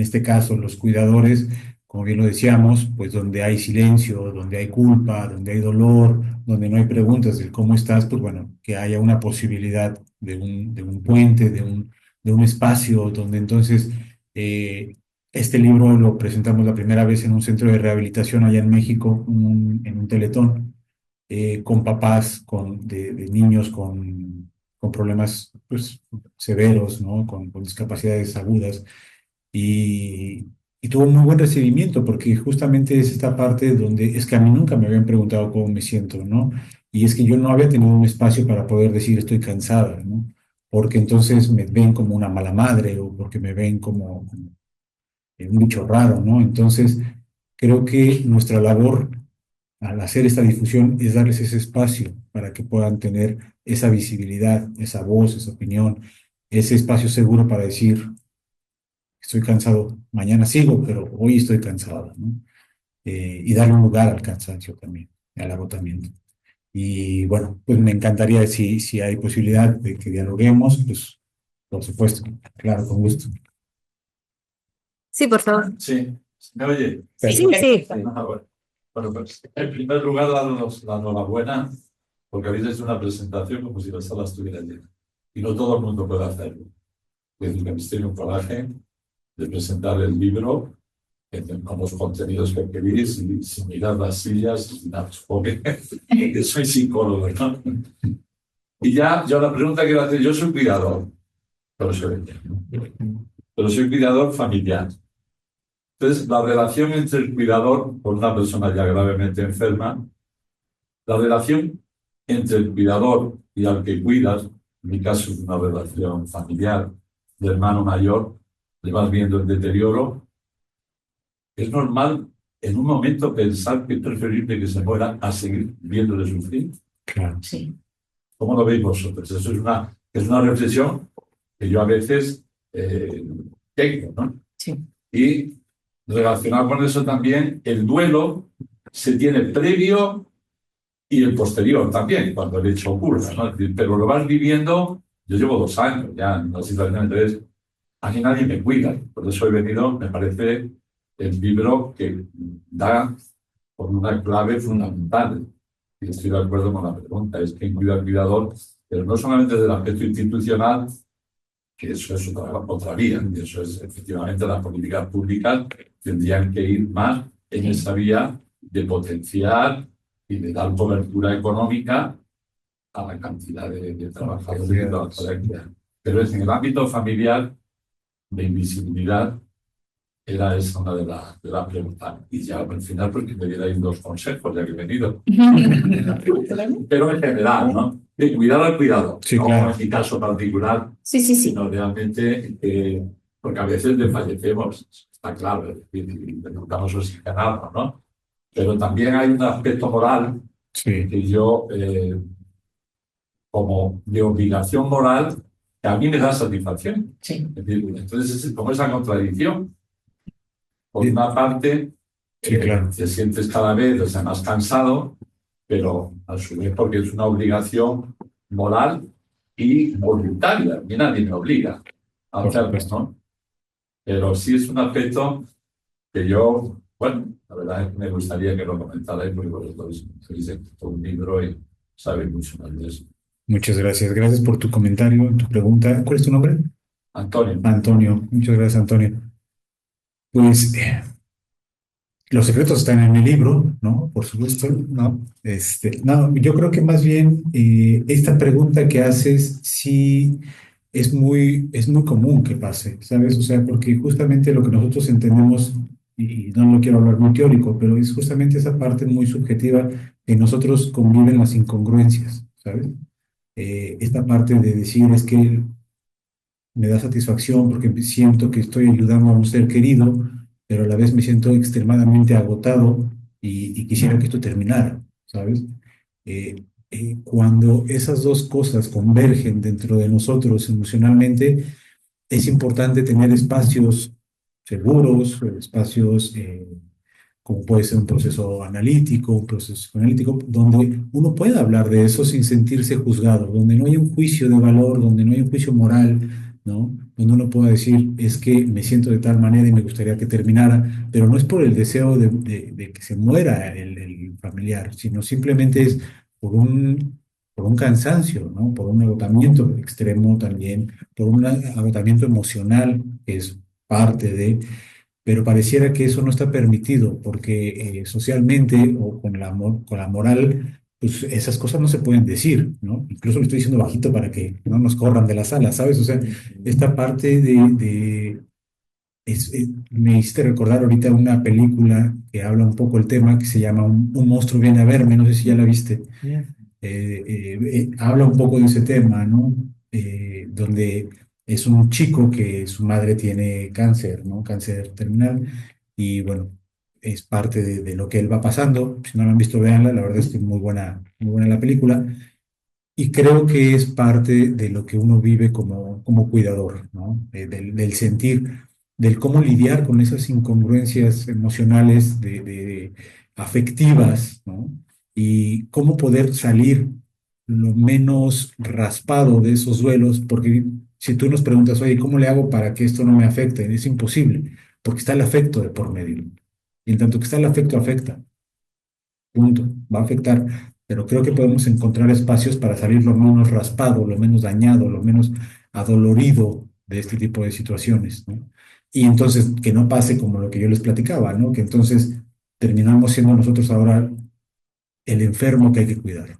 Speaker 4: este caso, los cuidadores, como bien lo decíamos, pues donde hay silencio, donde hay culpa, donde hay dolor, donde no hay preguntas del cómo estás, pues bueno, que haya una posibilidad de un puente, de un espacio donde entonces este libro lo presentamos la primera vez en un centro de rehabilitación allá en México, en un teletón, con papás de niños con problemas pues, severos, ¿no? Con discapacidades agudas. Y tuvo un muy buen recibimiento porque justamente es esta parte donde es que a mí nunca me habían preguntado cómo me siento, ¿no? Y es que yo no había tenido un espacio para poder decir estoy cansada, ¿no? Porque entonces me ven como una mala madre o porque me ven como un bicho raro, ¿no? Entonces, creo que nuestra labor al hacer esta difusión es darles ese espacio para que puedan tener esa visibilidad, esa voz, esa opinión, ese espacio seguro para decir estoy cansado, mañana sigo, pero hoy estoy cansado, ¿no? Y darle un lugar al cansancio también, al agotamiento. Y bueno, pues me encantaría si hay posibilidad de que dialoguemos, pues por supuesto, claro, con gusto.
Speaker 1: Sí, por favor.
Speaker 5: Sí, ¿me oye?
Speaker 1: Sí, sí.
Speaker 5: Ah, bueno. Bueno, pues en primer lugar, daros la enhorabuena, porque habéis hecho una presentación como si la sala estuviera llena. Y no todo el mundo puede hacerlo. Es decir, que habéis tenido un coraje de presentar el libro con los contenidos que queréis y sin mirar las sillas y nada, porque soy psicólogo, ¿no? Y ya, yo la pregunta que quiero hacer, yo soy cuidador, pero soy cuidador familiar. Entonces, la relación entre el cuidador con una persona ya gravemente enferma, la relación entre el cuidador y al que cuidas, en mi caso es una relación familiar de hermano mayor, le vas viendo el deterioro, es normal en un momento pensar que es preferible que se muera a seguir viéndole sufrir.
Speaker 4: Claro.
Speaker 3: Sí.
Speaker 5: ¿Cómo lo veis vosotros? Eso es una reflexión que yo a veces tengo, ¿no?
Speaker 3: Sí.
Speaker 5: Y relacionado con eso también, el duelo se tiene previo y el posterior también, cuando el hecho ocurra, ¿no? Es decir, pero lo vas viviendo, yo llevo 2 años ya en la situación, entonces a mí nadie me cuida, por eso he venido, me parece el libro que da con una clave fundamental. Y estoy de acuerdo con la pregunta, es quién cuida al cuidador, pero no solamente desde el aspecto institucional, que eso es otra vía, y eso es efectivamente las políticas públicas tendrían que ir más en esa vía de potenciar y de dar cobertura económica a la cantidad de trabajadores y trabajadoras. Pero es en el ámbito familiar de invisibilidad era esa una de las preguntas. Y ya al final, porque me dierais 2 consejos, ya que he venido. Pero en general, ¿no? De cuidado al cuidado.
Speaker 4: Sí,
Speaker 5: no
Speaker 4: claro.
Speaker 5: en mi caso particular,
Speaker 3: Sí, sí, sí.
Speaker 5: sino realmente, porque a veces desfallecemos, está claro, es decir, necesitamos oxigenarnos, ¿no? Pero también hay un aspecto moral
Speaker 4: Sí,
Speaker 5: que yo, como de obligación moral, que a mí me da satisfacción.
Speaker 3: Sí.
Speaker 5: Es decir, entonces es como esa contradicción. Por una parte,
Speaker 4: sí, claro.
Speaker 5: te sientes cada vez más cansado, pero a su vez porque es una obligación moral y voluntaria. A mí nadie me obliga a
Speaker 4: Por
Speaker 5: hacerlo,
Speaker 4: supuesto.
Speaker 5: ¿no? Pero sí es un aspecto que yo, bueno, la verdad es que me gustaría que lo comentarais porque vosotros habéis escrito un libro y sabéis mucho más de eso.
Speaker 4: Muchas gracias. Gracias por tu comentario, tu pregunta. ¿Cuál es tu nombre?
Speaker 5: Antonio.
Speaker 4: Antonio. Muchas gracias, Antonio. Pues los secretos están en el libro, ¿no? Por supuesto, ¿no? No, yo creo que más bien esta pregunta que haces sí es muy común que pase, ¿sabes? O sea, porque justamente lo que nosotros entendemos, y no lo quiero hablar muy teórico, pero es justamente esa parte muy subjetiva que nosotros conviven las incongruencias, ¿sabes? Esta parte de decir es que me da satisfacción porque siento que estoy ayudando a un ser querido, pero a la vez me siento extremadamente agotado y quisiera que esto terminara, ¿sabes? Cuando esas dos cosas convergen dentro de nosotros emocionalmente, es importante tener espacios seguros, espacios como puede ser un proceso analítico, un proceso psicoanalítico, donde uno pueda hablar de eso sin sentirse juzgado, donde no hay un juicio de valor, donde no hay un juicio moral, ¿no? Donde uno pueda decir, es que me siento de tal manera y me gustaría que terminara, pero no es por el deseo de que se muera el familiar, sino simplemente es por por un cansancio, ¿no? Por un agotamiento extremo también, por un agotamiento emocional, que es parte de, pero pareciera que eso no está permitido porque socialmente o con con la moral, pues esas cosas no se pueden decir, ¿no? Incluso lo estoy diciendo bajito para que no nos corran de la sala, ¿sabes? O sea, esta parte me hiciste recordar ahorita una película que habla un poco el tema, que se llama Un monstruo viene a verme, no sé si ya la viste. Habla un poco de ese tema, ¿no? Donde es un chico que su madre tiene cáncer, ¿no? Cáncer terminal, y bueno, es parte de lo que él va pasando. Si no lo han visto, véanla, la verdad es que es muy buena la película, y creo que es parte de lo que uno vive como cuidador, ¿no? Del sentir del cómo lidiar con esas incongruencias emocionales, afectivas, ¿no? Y cómo poder salir lo menos raspado de esos duelos, porque si tú nos preguntas, oye, ¿cómo le hago para que esto no me afecte? Es imposible, porque está el afecto de por medio. Y en tanto que está el afecto, afecta. Punto. Va a afectar. Pero creo que podemos encontrar espacios para salir lo menos raspado, lo menos dañado, lo menos adolorido de este tipo de situaciones, ¿no? Y entonces que no pase como lo que yo les platicaba, ¿no? Que entonces terminamos siendo nosotros ahora el enfermo que hay que cuidar.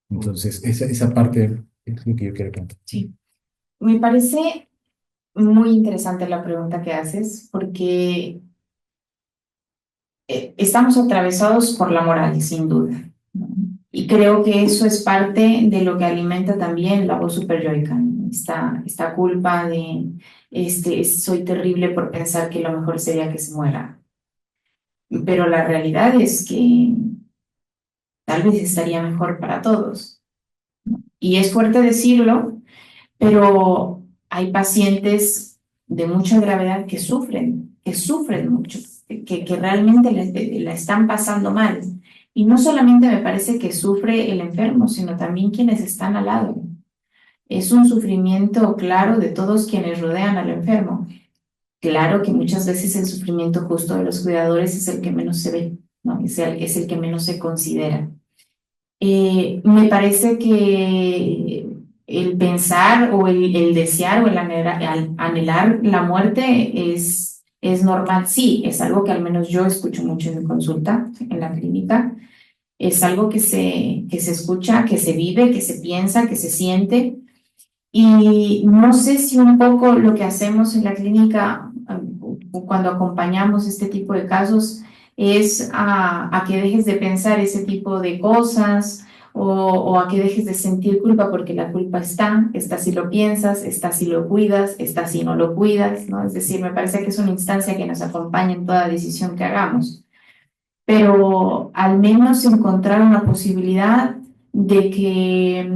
Speaker 4: Entonces, esa parte es lo que yo quiero contar.
Speaker 3: Sí. Me parece muy interesante la pregunta que haces porque estamos atravesados por la moral, sin duda, ¿no? Y creo que eso es parte de lo que alimenta también la voz superyoica, ¿no? Esta culpa de soy terrible por pensar que lo mejor sería que se muera. Pero la realidad es que tal vez estaría mejor para todos. Y es fuerte decirlo, pero hay pacientes de mucha gravedad que sufren mucho, que realmente la están pasando mal. Y no solamente me parece que sufre el enfermo, sino también quienes están al lado. Es un sufrimiento claro de todos quienes rodean al enfermo. Claro que muchas veces el sufrimiento justo de los cuidadores es el que menos se ve, ¿no? Es el que menos se considera. Me parece que el pensar o el desear o el anhelar la muerte es normal. Sí, es algo que al menos yo escucho mucho en mi consulta, en la clínica. Es algo que se escucha, que se vive, que se piensa, que se siente. Y no sé si un poco lo que hacemos en la clínica cuando acompañamos este tipo de casos es a que dejes de pensar ese tipo de cosas o a que dejes de sentir culpa porque la culpa está si lo piensas, está si lo cuidas, está si no lo cuidas, ¿no? Es decir, me parece que es una instancia que nos acompaña en toda decisión que hagamos, pero al menos encontrar una posibilidad de que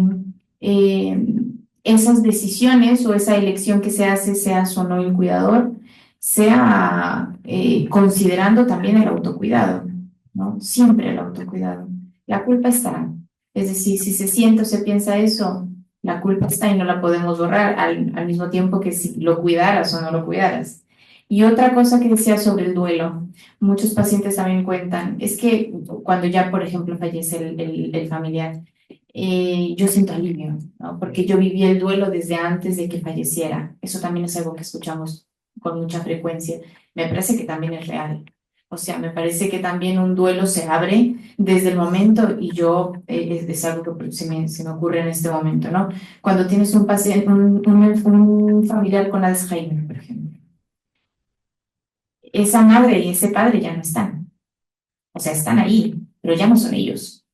Speaker 3: esas decisiones o esa elección que se hace, seas o no el cuidador, sea considerando también el autocuidado, ¿no? Siempre el autocuidado. La culpa está. Es decir, si se siente o se piensa eso, la culpa está y no la podemos borrar al mismo tiempo que si lo cuidaras o no lo cuidaras. Y otra cosa que decía sobre el duelo, muchos pacientes también cuentan, es que cuando ya, por ejemplo, fallece el familiar, yo siento alivio, ¿no? Porque yo viví el duelo desde antes de que falleciera. Eso también es algo que escuchamos con mucha frecuencia. Me parece que también es real. O sea, me parece que también un duelo se abre desde el momento, y yo, es algo que se me ocurre en este momento, ¿no? Cuando tienes un paciente, un familiar con Alzheimer, por ejemplo, esa madre y ese padre ya no están. O sea, están ahí, pero ya no son ellos.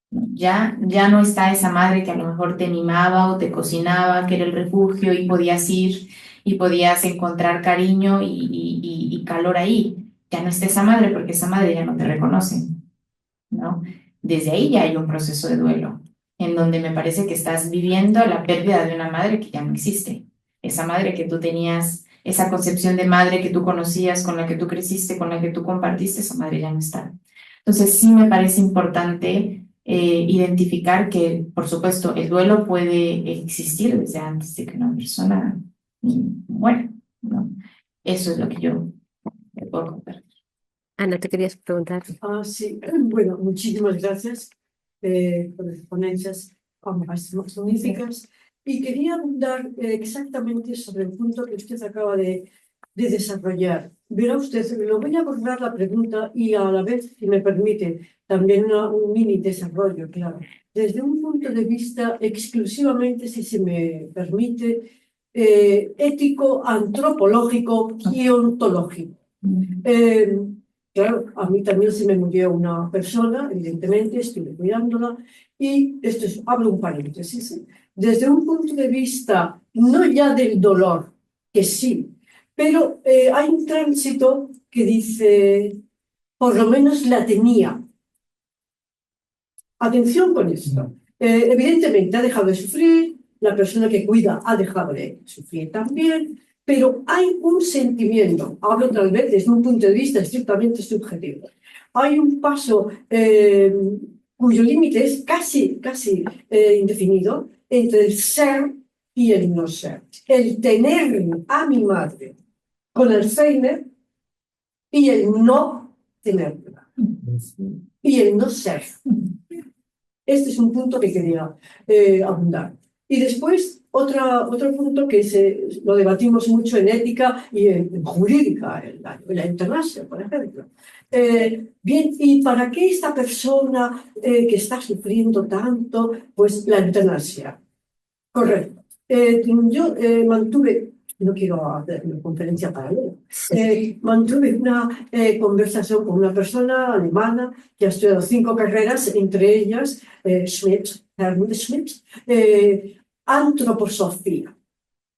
Speaker 3: Ya no está esa madre que a lo mejor te mimaba o te cocinaba, que era el refugio y podías ir y podías encontrar cariño y calor ahí. Ya no está esa madre porque esa madre ya no te reconoce, ¿no? Desde ahí ya hay un proceso de duelo, en donde me parece que estás viviendo la pérdida de una madre que ya no existe. Esa madre que tú tenías, esa concepción de madre que tú conocías, con la que tú creciste, con la que tú compartiste, esa madre ya no está. Entonces sí me parece importante identificar que, por supuesto, el duelo puede existir desde antes de que una persona muera, ¿no? Eso es lo que yo le puedo contar.
Speaker 1: Ana, ¿te querías preguntar?
Speaker 6: Sí, bueno, muchísimas gracias por las ponencias magníficas. Y quería abundar exactamente sobre el punto que usted acaba de desarrollar. Verá usted, lo voy a abordar la pregunta y a la vez, si me permite, también un mini desarrollo, claro. Desde un punto de vista exclusivamente, si se me permite, ético, antropológico y ontológico. Claro, a mí también se me murió una persona, evidentemente, estuve cuidándola, y esto es, hablo un paréntesis, ¿sí? Desde un punto de vista, no ya del dolor, que sí, pero hay un tránsito que dice, por lo menos la tenía. Atención con esto. Evidentemente ha dejado de sufrir, la persona que cuida ha dejado de sufrir también, pero hay un sentimiento, hablo tal vez desde un punto de vista estrictamente subjetivo. Hay un paso cuyo límite es casi indefinido entre el ser y el no ser. El tener a mi madre con Alzheimer y el no tenerla. Y el no ser. Este es un punto que quería abundar. Y después, otro punto que lo debatimos mucho en ética y en jurídica, en la eutanasia, por ejemplo. Bien, ¿y para qué esta persona que está sufriendo tanto, pues la eutanasia? Correcto. Yo mantuve, no quiero hacer una conferencia paralela, mantuve una conversación con una persona alemana que ha estudiado 5 carreras, entre ellas Helmut Schmidt, antroposofía.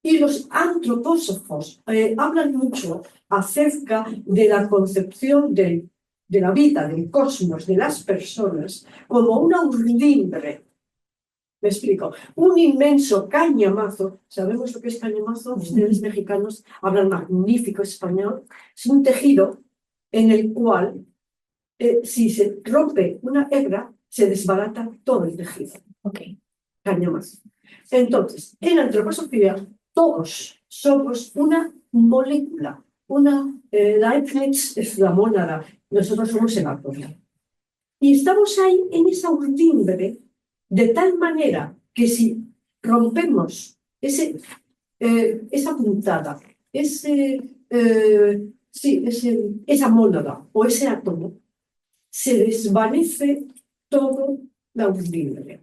Speaker 6: Y los antropósofos hablan mucho acerca de la concepción de la vida, del cosmos, de las personas, como una urdimbre. Me explico. Un inmenso cañamazo. ¿Sabemos lo que es cañamazo? Ustedes mexicanos hablan magnífico español. Es un tejido en el cual, si se rompe una hebra, se desbarata todo el tejido.
Speaker 3: Okay.
Speaker 6: Cañamazo. Entonces, en antroposofía, todos somos una molécula. Leibniz es la mónada. Nosotros somos el átomo. Y estamos ahí en esa urdimbre, de tal manera que si rompemos esa puntada, esa mónada o ese átomo, se desvanece todo la urdimbre.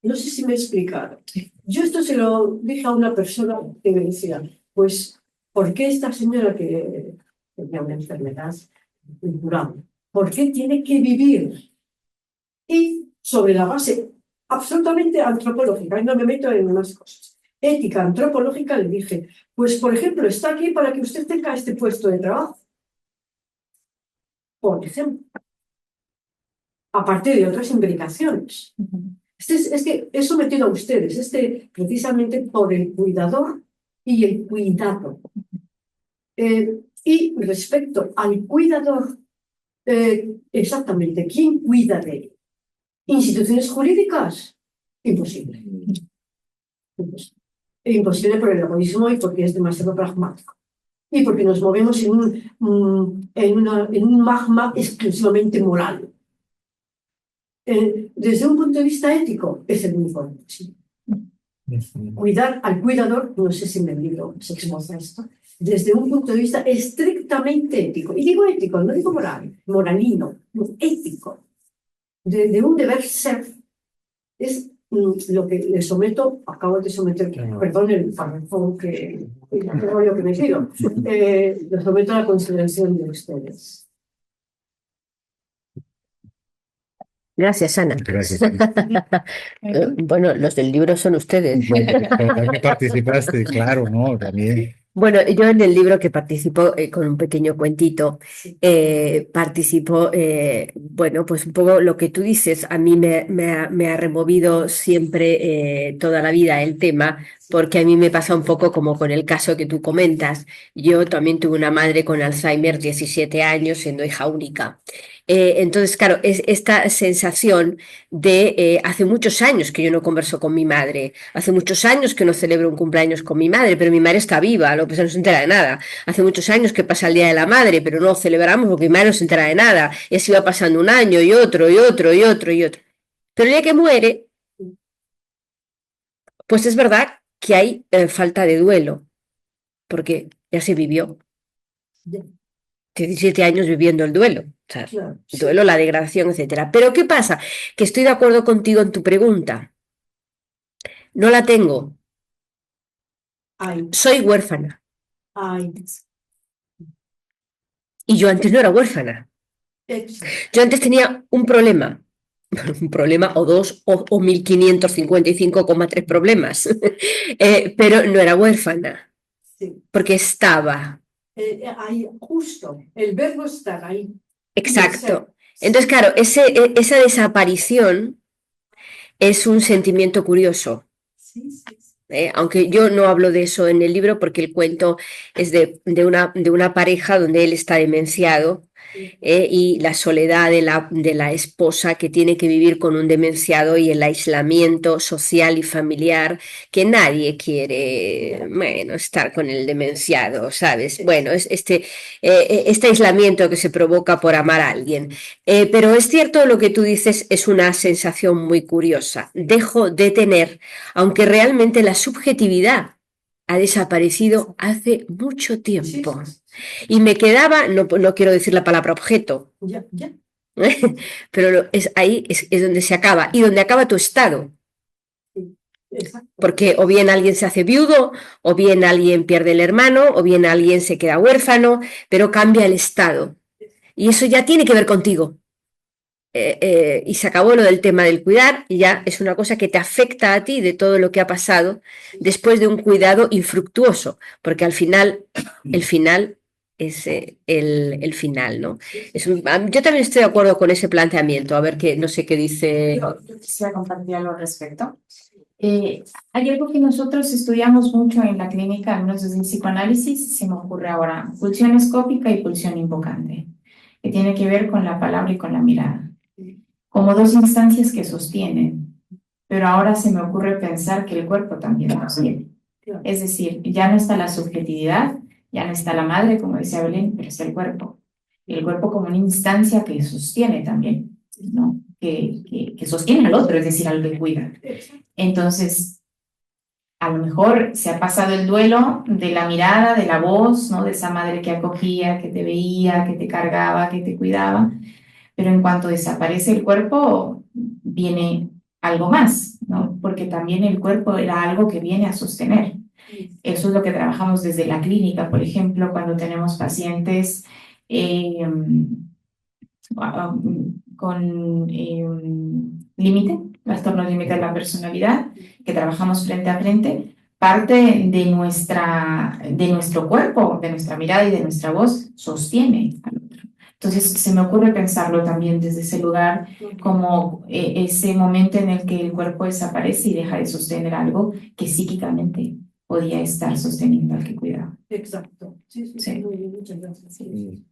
Speaker 6: No sé si me he explicado. Yo esto se lo dije a una persona que me decía, pues, ¿por qué esta señora que tenía una enfermedad incurable, por qué tiene que vivir? Y sobre la base absolutamente antropológica, y no me meto en unas cosas, ética antropológica, le dije, pues por ejemplo, está aquí para que usted tenga este puesto de trabajo. Por ejemplo, aparte de otras implicaciones. Es que he sometido a ustedes, precisamente por el cuidador y el cuidado. Y respecto al cuidador, exactamente, ¿quién cuida de él? ¿Instituciones jurídicas? Imposible. Imposible por el egoísmo y porque es demasiado pragmático. Y porque nos movemos en un magma exclusivamente moral. Desde un punto de vista ético, es el único imposible. Cuidar al cuidador, no sé si en el libro se exposa esto, desde un punto de vista estrictamente ético. Y digo ético, no digo moral, moralino, ético. De un deber ser, es lo que le someto, acabo de someter, perdón el párrafo que me pido, lo someto a la consideración de ustedes.
Speaker 1: Gracias, Ana.
Speaker 4: Gracias.
Speaker 1: Bueno, los del libro son ustedes.
Speaker 4: Pero también participaste, claro, ¿no? También.
Speaker 1: Bueno, yo en el libro que participo con un pequeño cuentito, participo, bueno, pues un poco lo que tú dices, a mí me ha removido siempre toda la vida el tema, porque a mí me pasa un poco como con el caso que tú comentas. Yo también tuve una madre con Alzheimer, 17 años, siendo hija única. Entonces, claro, es esta sensación de hace muchos años que yo no converso con mi madre, hace muchos años que no celebro un cumpleaños con mi madre, pero mi madre está viva, lo que no se entera de nada. Hace muchos años que pasa el Día de la Madre, pero no lo celebramos porque mi madre no se entera de nada. Y así va pasando un año y otro y otro y otro y otro. Pero el día que muere, pues es verdad que hay falta de duelo, porque ya se vivió. 17 años viviendo el duelo, o sea,
Speaker 6: Claro,
Speaker 1: el duelo, la degradación, etcétera. Pero ¿qué pasa? Que estoy de acuerdo contigo en tu pregunta. No la tengo.
Speaker 6: Ay,
Speaker 1: Soy huérfana.
Speaker 6: ay,
Speaker 1: Y yo antes no era huérfana.
Speaker 6: exacto.
Speaker 1: Yo antes tenía un problema o dos, o 1555,3 problemas, pero no era huérfana,
Speaker 6: Sí.
Speaker 1: porque estaba.
Speaker 6: Ahí, justo, el verbo estar ahí.
Speaker 1: Exacto. Entonces, claro, esa desaparición es un sentimiento curioso.
Speaker 6: Sí, sí, sí.
Speaker 1: aunque yo no hablo de eso en el libro porque el cuento es de una pareja donde él está demenciado, y la soledad de la esposa que tiene que vivir con un demenciado y el aislamiento social y familiar, que nadie quiere, bueno, estar con el demenciado, ¿sabes? Bueno, es este aislamiento que se provoca por amar a alguien. Pero es cierto lo que tú dices, es una sensación muy curiosa. Dejo de tener, aunque realmente la subjetividad ha desaparecido hace mucho
Speaker 6: Sí,
Speaker 1: tiempo.
Speaker 6: sí,
Speaker 1: Y me quedaba, no quiero decir la palabra objeto,
Speaker 6: ya, ya.
Speaker 1: pero es ahí es donde se acaba y donde acaba tu estado.
Speaker 6: Exacto.
Speaker 1: Porque o bien alguien se hace viudo, o bien alguien pierde el hermano, o bien alguien se queda huérfano, pero cambia el estado. Y eso ya tiene que ver contigo. Y se acabó lo del tema del cuidar, y ya es una cosa que te afecta a ti de todo lo que ha pasado después de un cuidado infructuoso, porque al final, el final es el final, ¿no? Yo también estoy de acuerdo con ese planteamiento, a ver qué, no sé qué dice.
Speaker 3: Yo quisiera compartir algo al respecto. Hay algo que nosotros estudiamos mucho en la clínica, al menos desde el psicoanálisis, se me ocurre ahora, pulsión escópica y pulsión invocante, que tiene que ver con la palabra y con la mirada, como dos instancias que sostienen, pero ahora se me ocurre pensar que el cuerpo también sostiene. Es decir, ya no está la subjetividad, ya no está la madre, como decía Belén, pero está el cuerpo. Y el cuerpo como una instancia que sostiene también, ¿no? Que sostiene al otro, es decir, al que cuida. Entonces, a lo mejor se ha pasado el duelo de la mirada, de la voz, ¿no? De esa madre que acogía, que te veía, que te cargaba, que te cuidaba, pero en cuanto desaparece el cuerpo, viene algo más, ¿no? Porque también el cuerpo era algo que viene a sostener. Eso es lo que trabajamos desde la clínica, por ejemplo, cuando tenemos pacientes con límite, trastorno límite de la personalidad, que trabajamos frente a frente, parte de nuestro cuerpo, de nuestra mirada y de nuestra voz sostiene al otro. Entonces se me ocurre pensarlo también desde ese lugar, como ese momento en el que el cuerpo desaparece y deja de sostener algo que psíquicamente podía estar sosteniendo al que cuidaba.
Speaker 6: Exacto. Sí, sí,
Speaker 3: Sí.
Speaker 6: muy bien, muchas gracias. Sí.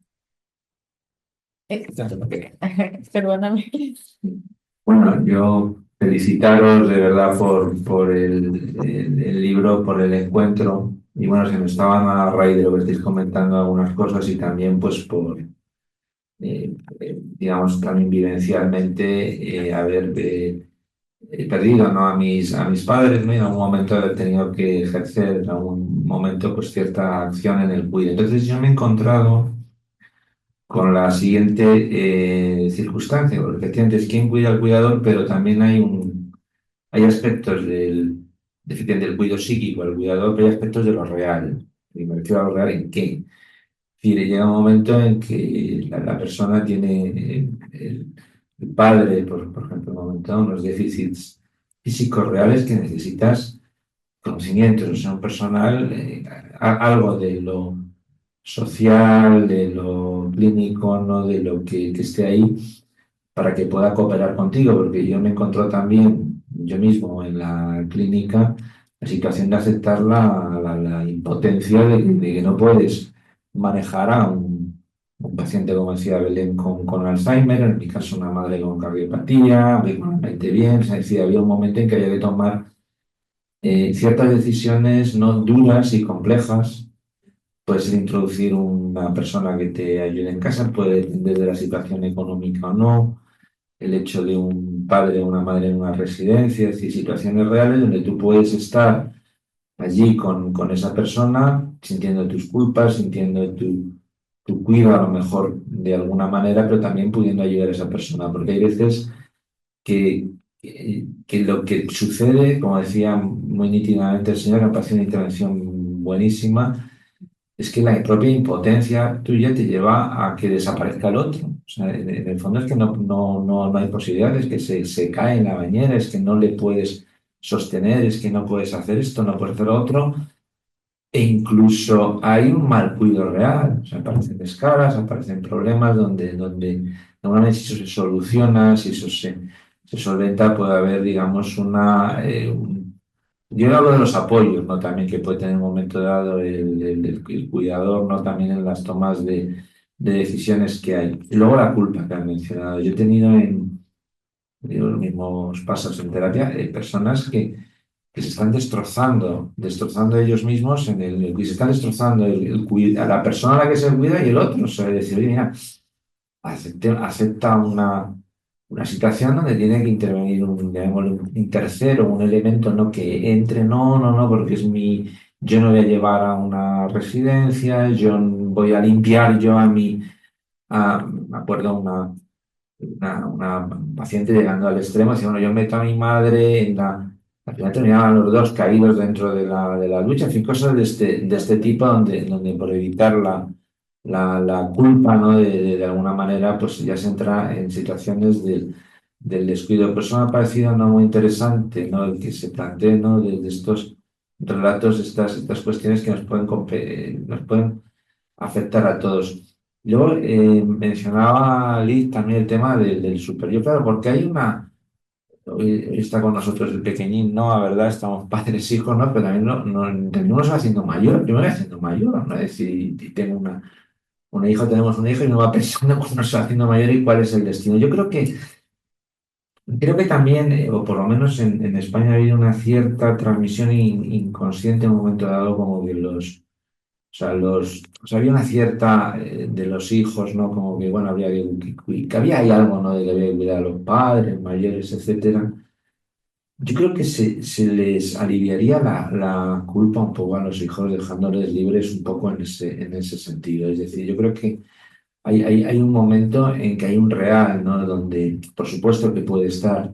Speaker 3: Perdóname.
Speaker 2: Bueno, yo felicitaros de verdad por el libro, por el encuentro. Y bueno, se me estaban a raíz de lo que estáis comentando algunas cosas y también pues por, digamos, también vivencialmente haber perdido, ¿no? a mis padres, ¿no? Y en algún momento haber tenido que ejercer en algún momento pues cierta acción en el cuidado. Entonces yo me he encontrado con la siguiente circunstancia, porque efectivamente es quién cuida al cuidador, pero también hay aspectos del cuidado psíquico al cuidador, pero hay aspectos de lo real. Y me refiero a lo real en qué. Es decir, llega un momento en que la persona tiene, el padre, por ejemplo, en un momento, unos déficits físicos reales que necesitas conocimientos, o sea, un personal, algo de lo social, de lo clínico, no de lo que esté ahí, para que pueda cooperar contigo, porque yo me encontré también, yo mismo en la clínica, la situación de aceptar la impotencia de que no puedes manejar a un paciente, como decía Belén, con Alzheimer, en mi caso una madre con cardiopatía, con la mente bien, es decir, había un momento en que había que tomar ciertas decisiones no duras y complejas. Puede ser introducir una persona que te ayude en casa, puede depender de la situación económica o no, el hecho de un padre o una madre en una residencia, es decir, situaciones reales donde tú puedes estar allí con esa persona, sintiendo tus culpas, sintiendo tu cuidado a lo mejor de alguna manera, pero también pudiendo ayudar a esa persona, porque hay veces que lo que sucede, como decía muy nítidamente el señor, me parece una intervención buenísima, es que la propia impotencia tuya te lleva a que desaparezca el otro. O sea, en el fondo es que no hay posibilidades, que se cae en la bañera, es que no le puedes sostener, es que no puedes hacer esto, no puedes hacer lo otro. E incluso hay un mal cuidado real. O sea, aparecen escalas, aparecen problemas donde normalmente si eso se soluciona, si eso se solventa, puede haber, digamos, yo hablo de los apoyos, ¿no? También que puede tener en un momento dado el cuidador, ¿no? También en las tomas de decisiones que hay. Y luego la culpa que han mencionado. Yo he tenido digo, los mismos pasos en terapia, personas que se están destrozando ellos mismos y se están destrozando a la persona a la que se cuida y el otro. O sea, decir, oye, mira, acepta una situación donde tiene que intervenir llamémosle un tercero, un elemento, no que entre, no, porque yo no voy a llevar a una residencia, yo voy a limpiar yo me acuerdo una paciente llegando al extremo, decía, bueno, yo meto a mi madre al final terminaban los dos caídos dentro de la lucha, en fin, cosas de este tipo donde por evitar la culpa, ¿no? De alguna manera, pues ya se entra en situaciones del descuido. Pero eso me ha parecido, ¿no? Muy interesante, ¿no? El que se plantee, ¿no? De estos relatos, estas cuestiones que nos pueden afectar a todos. Luego mencionaba Liz también el tema del superior, claro, porque hay hoy está con nosotros el pequeñín, ¿no? La verdad, estamos padres, hijos, ¿no? Pero también, también uno se va haciendo mayor, yo me voy haciendo mayor, ¿no? Es decir, y tengo tenemos un hijo y uno va pensando cuando se va haciendo mayor y cuál es el destino. Yo creo que también, o por lo menos en España, ha habido una cierta transmisión inconsciente en un momento dado, como que había una cierta de los hijos, ¿no? Como que, bueno, que había ahí algo, ¿no? De que había que cuidar a los padres, mayores, etcétera. Yo creo que se les aliviaría la culpa un poco a los hijos, dejándoles libres un poco en ese sentido. Es decir, yo creo que hay un momento en que hay un real, ¿no? Donde, por supuesto que puede estar,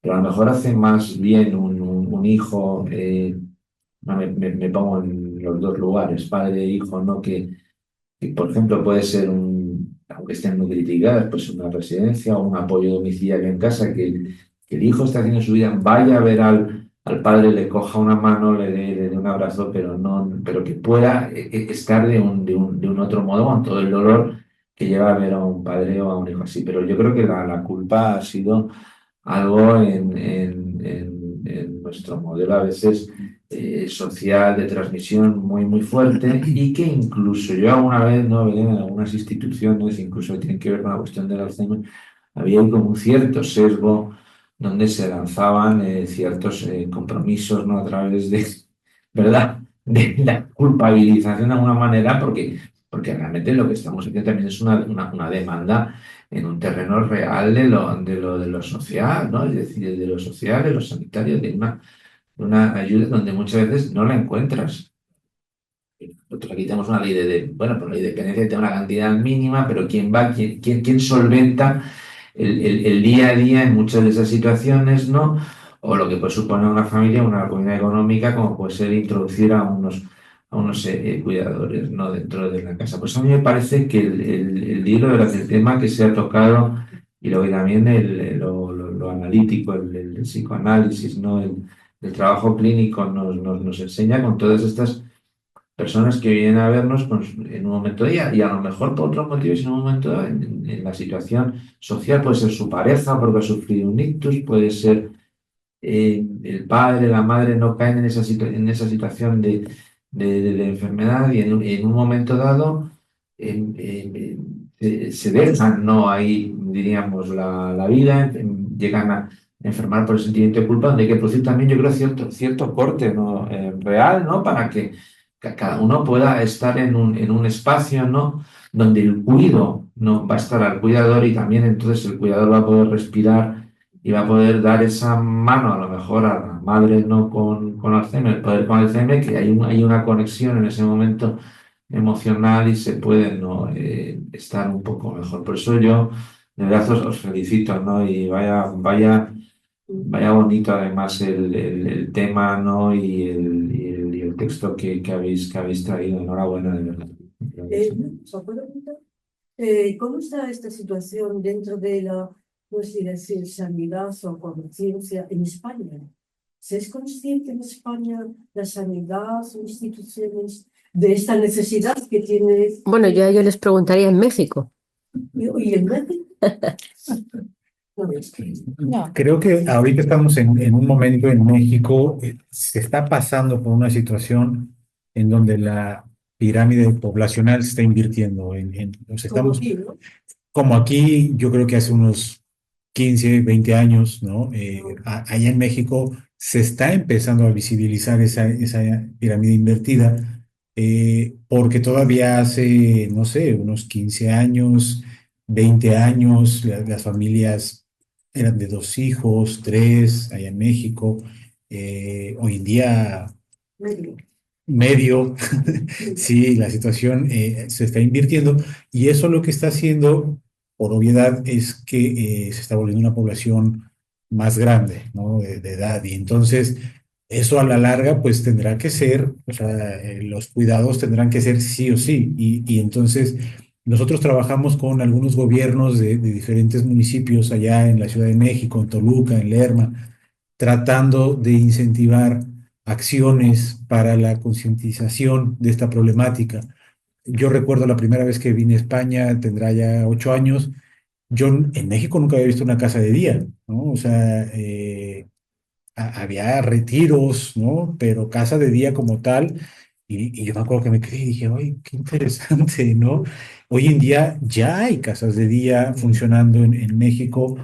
Speaker 2: pero a lo mejor hace más bien un hijo. No, me pongo en los dos lugares, padre e hijo, ¿no? Que, por ejemplo, puede ser aunque estén muy criticadas, pues una residencia o un apoyo domiciliario en casa, que el hijo está haciendo su vida, vaya a ver al padre, le coja una mano, le dé un abrazo, pero que pueda estar de un otro modo con todo el dolor que lleva a ver a un padre o a un hijo así. Pero yo creo que la culpa ha sido algo en nuestro modelo a veces social de transmisión muy, muy fuerte y que incluso yo alguna vez, ¿no? Veía en algunas instituciones, incluso que tienen que ver con la cuestión del Alzheimer, había ahí como un cierto sesgo donde se lanzaban ciertos compromisos, ¿no? A través ¿verdad? De la culpabilización de alguna manera, porque realmente lo que estamos haciendo también es una demanda en un terreno real de lo social, ¿no? Es decir, de lo social, de lo sanitario, de una ayuda donde muchas veces no la encuentras. Nosotros aquí tenemos una ley bueno, pues la ley de dependencia tiene una cantidad mínima, pero ¿quién solventa el día a día en muchas de esas situaciones, ¿no? O lo que puede suponer una familia, una comunidad económica, como puede ser introducir a unos cuidadores, ¿no? Dentro de la casa. Pues a mí me parece que el hilo del tema que se ha tocado y luego también lo analítico, el psicoanálisis, ¿no? El trabajo clínico nos enseña con todas estas personas que vienen a vernos en un momento día y a lo mejor por otros motivos en un momento dado, en la situación social, puede ser su pareja porque ha sufrido un ictus, puede ser el padre, la madre no caen en esa situación de enfermedad y en un momento dado se dejan, ¿no? Ahí, diríamos, la vida, llegan a enfermar por el sentimiento de culpa, donde hay que producir también, yo creo, cierto corte, ¿no? Real, ¿no? Para que cada uno pueda estar en un espacio, ¿no? Donde el cuido, ¿no? Va a estar al cuidador y también entonces el cuidador va a poder respirar y va a poder dar esa mano a lo mejor a la madre, ¿no? Con Alzheimer, el poder con Alzheimer, que hay una conexión en ese momento emocional y se puede, ¿no? Estar un poco mejor. Por eso yo de verdad os felicito, ¿no? Y vaya bonito además el tema, ¿no? Y el texto que habéis traído. Enhorabuena, de verdad.
Speaker 6: ¿Se puede preguntar? ¿Cómo está esta situación dentro de la, pues decir, sanidad o conciencia en España? ¿Se es consciente en España la sanidad o instituciones de esta necesidad que tiene?
Speaker 1: Bueno, yo les preguntaría en México.
Speaker 6: ¿Y en México?
Speaker 3: No.
Speaker 4: Creo que ahorita estamos en un momento en México, se está pasando por una situación en donde la pirámide poblacional se está invirtiendo. O sea,
Speaker 6: Como
Speaker 4: estamos
Speaker 6: aquí, ¿no?
Speaker 4: como aquí, yo creo que hace unos 15, 20 años, ¿no? Allá en México se está empezando a visibilizar esa pirámide invertida, porque todavía hace, no sé, unos 15 años, 20 años, las familias eran de dos hijos, tres, allá en México. Hoy en día
Speaker 6: Medio.
Speaker 4: medio, sí, la situación se está invirtiendo y eso lo que está haciendo, por obviedad, es que se está volviendo una población más grande, ¿no? De edad y entonces eso a la larga pues tendrá que ser, o sea, los cuidados tendrán que ser sí o sí y entonces nosotros trabajamos con algunos gobiernos de diferentes municipios allá en la Ciudad de México, en Toluca, en Lerma, tratando de incentivar acciones para la concientización de esta problemática. Yo recuerdo la primera vez que vine a España, tendrá ya 8 años. Yo en México nunca había visto una casa de día, ¿no? O sea, había retiros, ¿no? Pero casa de día como tal. Y yo me acuerdo que me quedé y dije, ¡ay, qué interesante!, ¿no? Hoy en día ya hay casas de día funcionando en México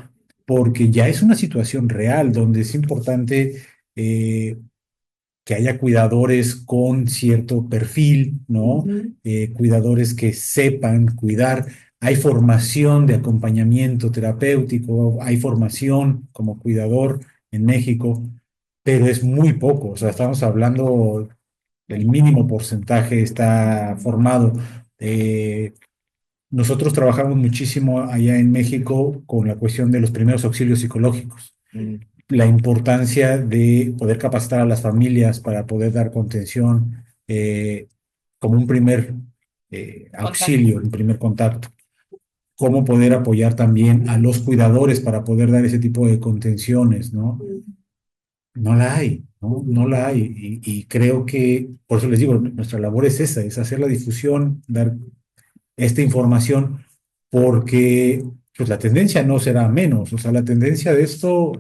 Speaker 4: porque ya es una situación real donde es importante que haya cuidadores con cierto perfil, ¿no?
Speaker 6: Ujú.
Speaker 4: Cuidadores que sepan cuidar. Hay formación de acompañamiento terapéutico, hay formación como cuidador en México, pero es muy poco. O sea, estamos hablando del mínimo porcentaje está formado. Eh, Nosotros trabajamos muchísimo allá en México con la cuestión de los primeros auxilios psicológicos, la importancia de poder capacitar a las familias para poder dar contención como un primer
Speaker 3: Contacto.
Speaker 4: auxilio, un primer contacto. Cómo poder apoyar también a los cuidadores para poder dar ese tipo de contenciones, ¿no? No la hay, ¿no? No la hay. Y creo que, por eso les digo, nuestra labor es esa, es hacer la difusión, dar esta información, porque pues la tendencia no será menos, o sea, la tendencia de esto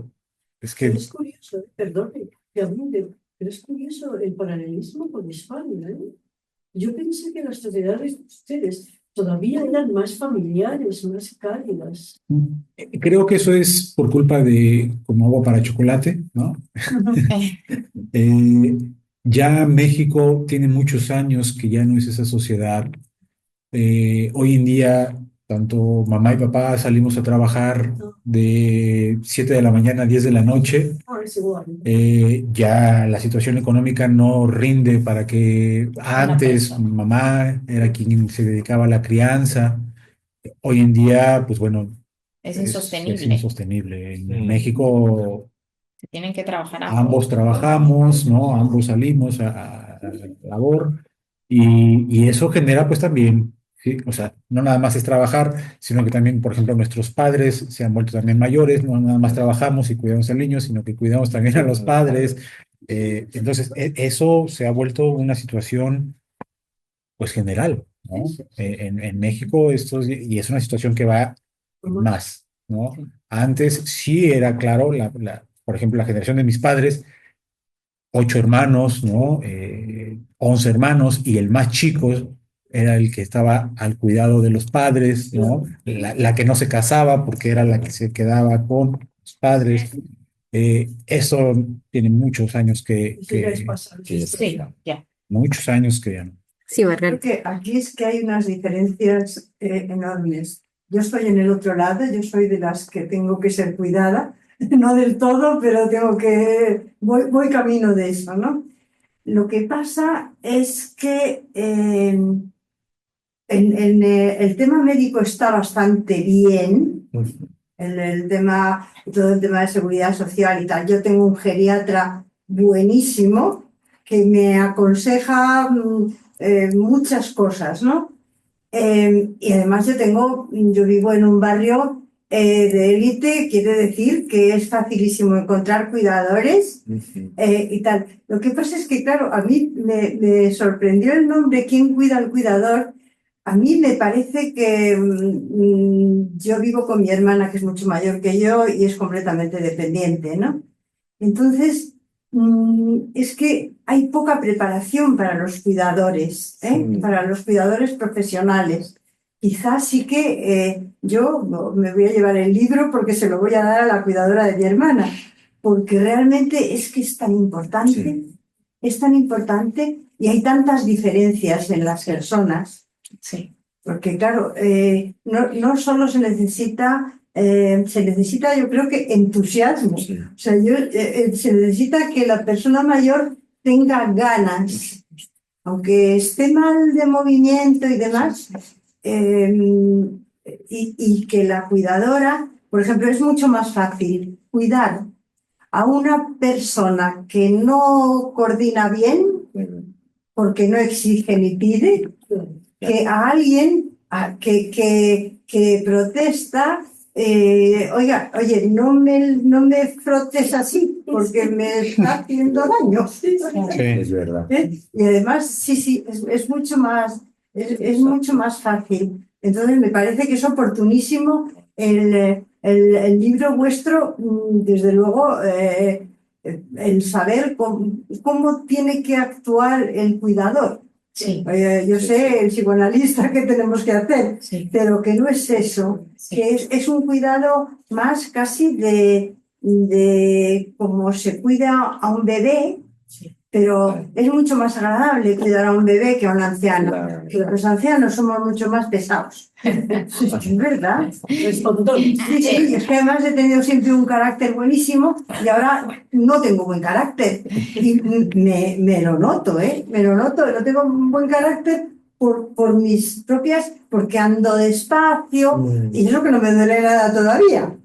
Speaker 4: es
Speaker 6: Pero
Speaker 4: que
Speaker 6: es curioso, perdone, que admite, pero es curioso el paralelismo con España, ¿eh? Yo pensé que las sociedades de ustedes todavía eran más familiares, más cálidas.
Speaker 4: creo que eso es por culpa de como agua para chocolate, ¿no? Eh, ya México tiene muchos años que ya no es esa sociedad. Hoy en día, tanto mamá y papá salimos a trabajar de 7 de la mañana a 10 de la noche.
Speaker 6: Ah, es igual.
Speaker 4: Ya la situación económica no rinde para que
Speaker 3: Una
Speaker 4: antes
Speaker 3: persona.
Speaker 4: mamá era quien se dedicaba a la crianza. Hoy en día, pues bueno,
Speaker 3: Es
Speaker 4: es
Speaker 3: insostenible.
Speaker 4: insostenible. En México
Speaker 3: Se tienen que trabajar a
Speaker 4: ambos
Speaker 3: fondo.
Speaker 4: trabajamos, ¿no? Ambos salimos a labor y eso genera pues también, ¿sí? O sea, no nada más es trabajar, sino que también, por ejemplo, nuestros padres se han vuelto también mayores, no nada más trabajamos y cuidamos al niño, sino que cuidamos también a los padres. Entonces, eso se ha vuelto una situación pues general, ¿no? En México esto y es una situación que va en más, ¿no? Antes sí era claro, por ejemplo, la generación de mis padres, 8 hermanos, ¿no? 11 hermanos y el más chico era el que estaba al cuidado de los padres, ¿no? La que no se casaba porque era la que se quedaba con los padres. Eso tiene muchos años
Speaker 6: Eso ya es pasado.
Speaker 3: Sí, ya.
Speaker 4: muchos años que ya no.
Speaker 1: Sí,
Speaker 7: Creo
Speaker 1: Margarita.
Speaker 7: que aquí es que hay unas diferencias enormes. Yo estoy en el otro lado, yo soy de las que tengo que ser cuidada, no del todo, pero voy camino de eso, ¿no? Lo que pasa es que el tema médico está bastante bien, todo el tema de seguridad social y tal. Yo tengo un geriatra buenísimo que me aconseja muchas cosas, ¿no? Y además yo vivo en un barrio de élite, quiere decir que es facilísimo encontrar cuidadores y tal. Lo que pasa es que, claro, a mí me sorprendió el nombre, ¿quién cuida al cuidador? a mí me parece que yo vivo con mi hermana, que es mucho mayor que yo y es completamente dependiente, ¿no? Entonces, es que hay poca preparación para los cuidadores, para los cuidadores profesionales. Quizás sí que yo me voy a llevar el libro porque se lo voy a dar a la cuidadora de mi hermana, porque realmente es que es tan importante y hay tantas diferencias en las personas.
Speaker 3: Sí.
Speaker 7: Porque claro, no solo se necesita yo creo que entusiasmo. O sea, se necesita que la persona mayor tenga ganas, aunque esté mal de movimiento y demás, y que la cuidadora, por ejemplo, es mucho más fácil cuidar a una persona que no coordina bien, porque no exige ni pide, que a alguien que protesta, oye, no me frotes así porque me está haciendo daño.
Speaker 4: Sí, es verdad.
Speaker 7: Y además, sí, es mucho más, es mucho más fácil. Entonces, me parece que es oportunísimo el libro vuestro, desde luego, el saber cómo tiene que actuar el cuidador.
Speaker 3: Sí.
Speaker 7: Yo sé el psicoanalista que tenemos que hacer,
Speaker 3: Sí.
Speaker 7: pero que no es eso,
Speaker 3: Sí.
Speaker 7: que es un cuidado más casi de cómo se cuida a un bebé,
Speaker 3: Sí.
Speaker 7: pero es mucho más agradable cuidar a un bebé que a un anciano.
Speaker 2: Claro.
Speaker 7: Que los ancianos somos mucho más pesados. Es verdad. Sí, es que además he tenido siempre un carácter buenísimo y ahora no tengo buen carácter. Y me lo noto, me lo noto, no tengo un buen carácter por mis propias, porque ando despacio, y eso que no me duele nada todavía.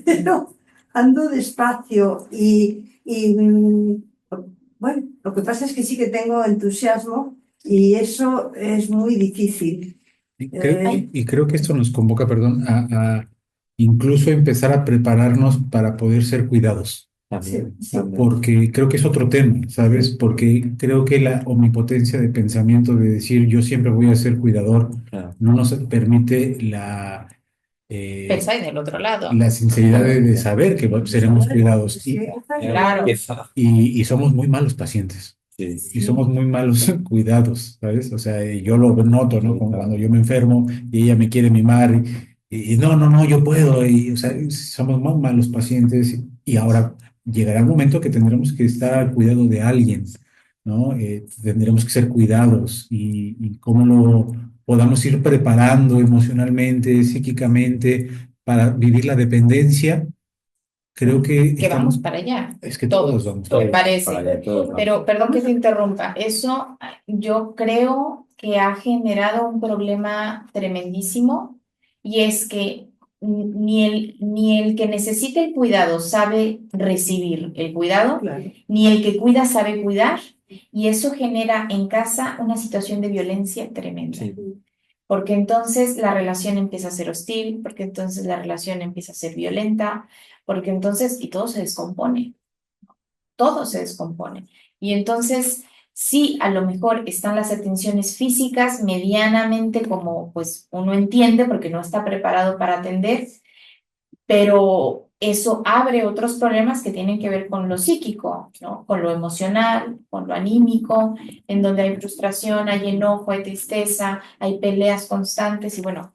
Speaker 7: Pero ando despacio bueno, lo que pasa es que sí que tengo entusiasmo y eso es muy difícil.
Speaker 4: Y creo que esto nos convoca, perdón, a incluso empezar a prepararnos para poder ser cuidados,
Speaker 2: También,
Speaker 7: Sí.
Speaker 2: también.
Speaker 4: porque creo que es otro tema, ¿sabes? Porque creo que la omnipotencia de pensamiento de decir yo siempre voy a ser cuidador
Speaker 2: Claro.
Speaker 4: no nos permite
Speaker 3: Pensar en el otro lado.
Speaker 4: la sinceridad de saber que seremos cuidados
Speaker 3: Claro.
Speaker 4: y somos muy malos pacientes. Y somos muy malos cuidados, ¿sabes? O sea, yo lo noto, ¿no? Como cuando yo me enfermo y ella me quiere mimar y no, yo puedo. Y, o sea, somos muy malos pacientes y ahora llegará el momento que tendremos que estar al cuidado de alguien, ¿no? Tendremos que ser cuidados y cómo lo podamos ir preparando emocionalmente, psíquicamente para vivir la dependencia. Creo que
Speaker 3: Que vamos para allá.
Speaker 4: es que todos vamos para
Speaker 3: Me
Speaker 4: allá.
Speaker 3: parece.
Speaker 2: Para allá todos,
Speaker 3: Pero perdón que te interrumpa. Eso yo creo que ha generado un problema tremendísimo y es que ni el que necesita el cuidado sabe recibir el cuidado,
Speaker 7: Claro.
Speaker 3: ni el que cuida sabe cuidar, y eso genera en casa una situación de violencia tremenda.
Speaker 2: Sí.
Speaker 3: Porque entonces la relación empieza a ser hostil, porque entonces la relación empieza a ser violenta, porque entonces, y todo se descompone. Todo se descompone. Y entonces, sí, a lo mejor están las atenciones físicas medianamente como pues uno entiende porque no está preparado para atender, pero eso abre otros problemas que tienen que ver con lo psíquico, ¿no? Con lo emocional, con lo anímico, en donde hay frustración, hay enojo, hay tristeza, hay peleas constantes y bueno,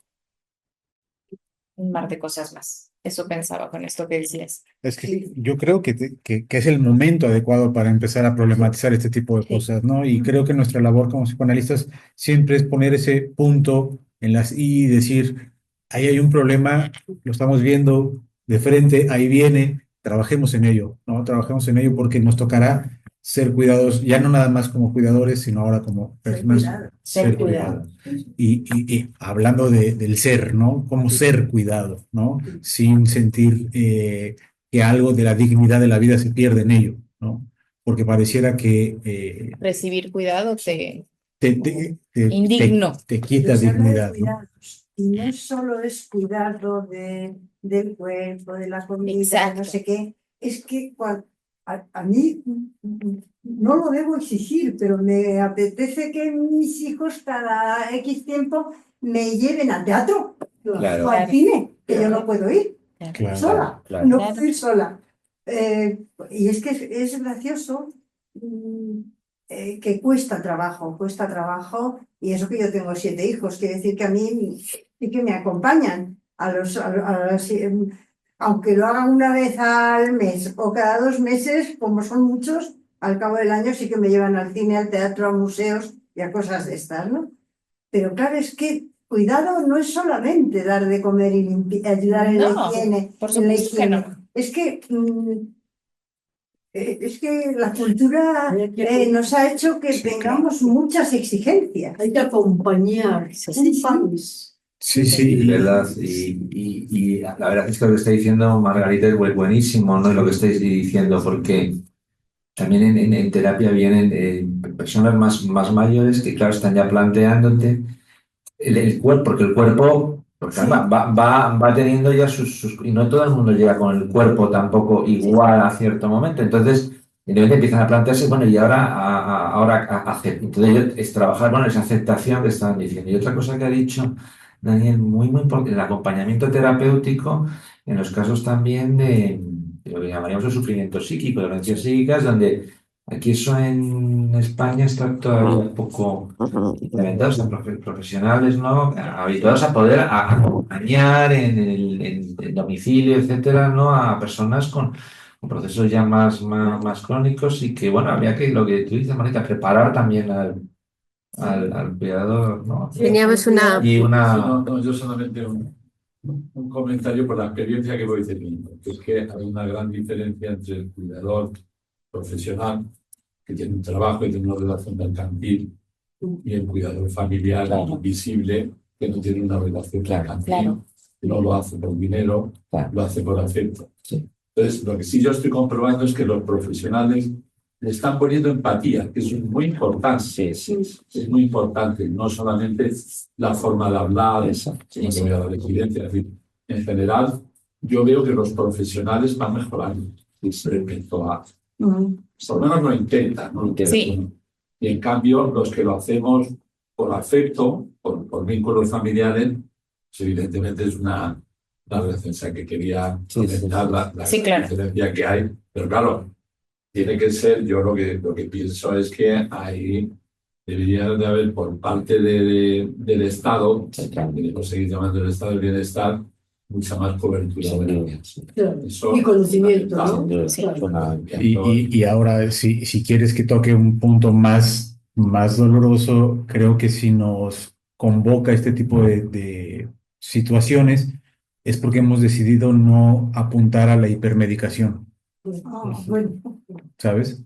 Speaker 3: un mar de cosas más. Eso pensaba con esto que decías.
Speaker 4: Es que yo creo que es el momento adecuado para empezar a problematizar este tipo de
Speaker 3: Sí.
Speaker 4: cosas, ¿no? Y creo que nuestra labor como psicoanalistas siempre es poner ese punto en las I y decir, ahí hay un problema, lo estamos viendo de frente, ahí viene, trabajemos en ello, ¿no? Trabajemos en ello porque nos tocará ser cuidados, ya no nada más como cuidadores, sino ahora como personas.
Speaker 3: Ser cuidado.
Speaker 4: Y hablando del ser, ¿no? Como ser cuidado, ¿no? Sin sentir que algo de la dignidad de la vida se pierde en ello, ¿no? Porque pareciera que
Speaker 3: Recibir cuidado
Speaker 4: te
Speaker 3: indigno.
Speaker 4: te quita
Speaker 7: Pero se habla de
Speaker 4: dignidad, ¿no?
Speaker 7: cuidados, y no solo es cuidado del cuerpo, de la comida,
Speaker 3: Exacto.
Speaker 7: no sé qué, es que a mí no lo debo exigir, pero me apetece que mis hijos cada X tiempo me lleven al teatro
Speaker 2: Claro.
Speaker 7: o al cine, que yo no puedo ir
Speaker 4: Claro.
Speaker 7: sola,
Speaker 2: Claro.
Speaker 7: no puedo ir sola. Y es que es gracioso que cuesta trabajo, y eso que yo tengo 7 hijos, quiere decir que a mí sí que me acompañan aunque lo hagan una vez al mes o cada 2 meses, como son muchos, al cabo del año sí que me llevan al cine, al teatro, a museos y a cosas de estas, ¿no? Pero claro, es que cuidado no es solamente dar de comer y ayudar en la
Speaker 3: No,
Speaker 7: higiene.
Speaker 3: por
Speaker 7: en la
Speaker 3: supuesto que no.
Speaker 7: higiene. Es que la cultura nos ha hecho que tengamos muchas exigencias.
Speaker 6: Hay que acompañar un país.
Speaker 4: Sí,
Speaker 2: Sí,
Speaker 4: sí.
Speaker 2: verdad. Y la verdad es que lo que está diciendo Margarita es buenísimo, ¿no? Lo que estáis diciendo, porque también en terapia vienen personas más mayores que, claro, están ya planteándote el cuerpo, porque el cuerpo, porque
Speaker 7: Sí.
Speaker 2: va teniendo ya y no todo el mundo llega con el cuerpo tampoco igual a cierto momento. Entonces, de repente empiezan a plantearse, bueno, y ahora hacer. Entonces, es trabajar, bueno, esa aceptación que estaban diciendo. Y otra cosa que ha dicho Daniel, muy importante, el acompañamiento terapéutico en los casos también de lo que llamaríamos el sufrimiento psíquico, de violencias psíquicas, donde aquí eso en España está todavía un poco implementado, están profesionales, ¿no? Habituados a poder acompañar en domicilio, etcétera, ¿no? A personas con procesos ya más crónicos y que, bueno, habría que, lo que tú dices, Mónica, preparar también al cuidador, ¿no?
Speaker 1: Teníamos una...
Speaker 2: Y
Speaker 5: Yo solamente un comentario por la experiencia que voy teniendo, que es que hay una gran diferencia entre el cuidador profesional, que tiene un trabajo y tiene una relación mercantil, y el cuidador familiar invisible, que no tiene una relación mercantil, que no lo hace por dinero, lo hace por afecto. Entonces, lo que sí yo estoy comprobando es que los profesionales le están poniendo empatía, que eso es muy importante. Es muy importante, no solamente la forma de hablar, sino que voy a dar evidencia. Es decir, en general, yo veo que los profesionales van mejorando respecto a, por lo menos lo intentan, ¿no?
Speaker 3: Sí.
Speaker 5: Y en cambio, los que lo hacemos por afecto, por vínculos familiares, pues evidentemente es una referencia que quería comentar, la
Speaker 3: Sí, claro.
Speaker 5: diferencia que hay. Pero claro, tiene que ser, yo lo que pienso es que ahí debería de haber por parte del Estado, queremos seguir llamando el Estado del Bienestar, mucha más cobertura.
Speaker 6: Claro.
Speaker 5: Eso
Speaker 6: Y conocimiento, ¿no?
Speaker 5: fundamental.
Speaker 3: Sí.
Speaker 6: Claro.
Speaker 4: Y ahora, si quieres que toque un punto más doloroso, creo que si nos convoca este tipo de situaciones, es porque hemos decidido no apuntar a la hipermedicación,
Speaker 7: Bueno,
Speaker 4: ¿sabes?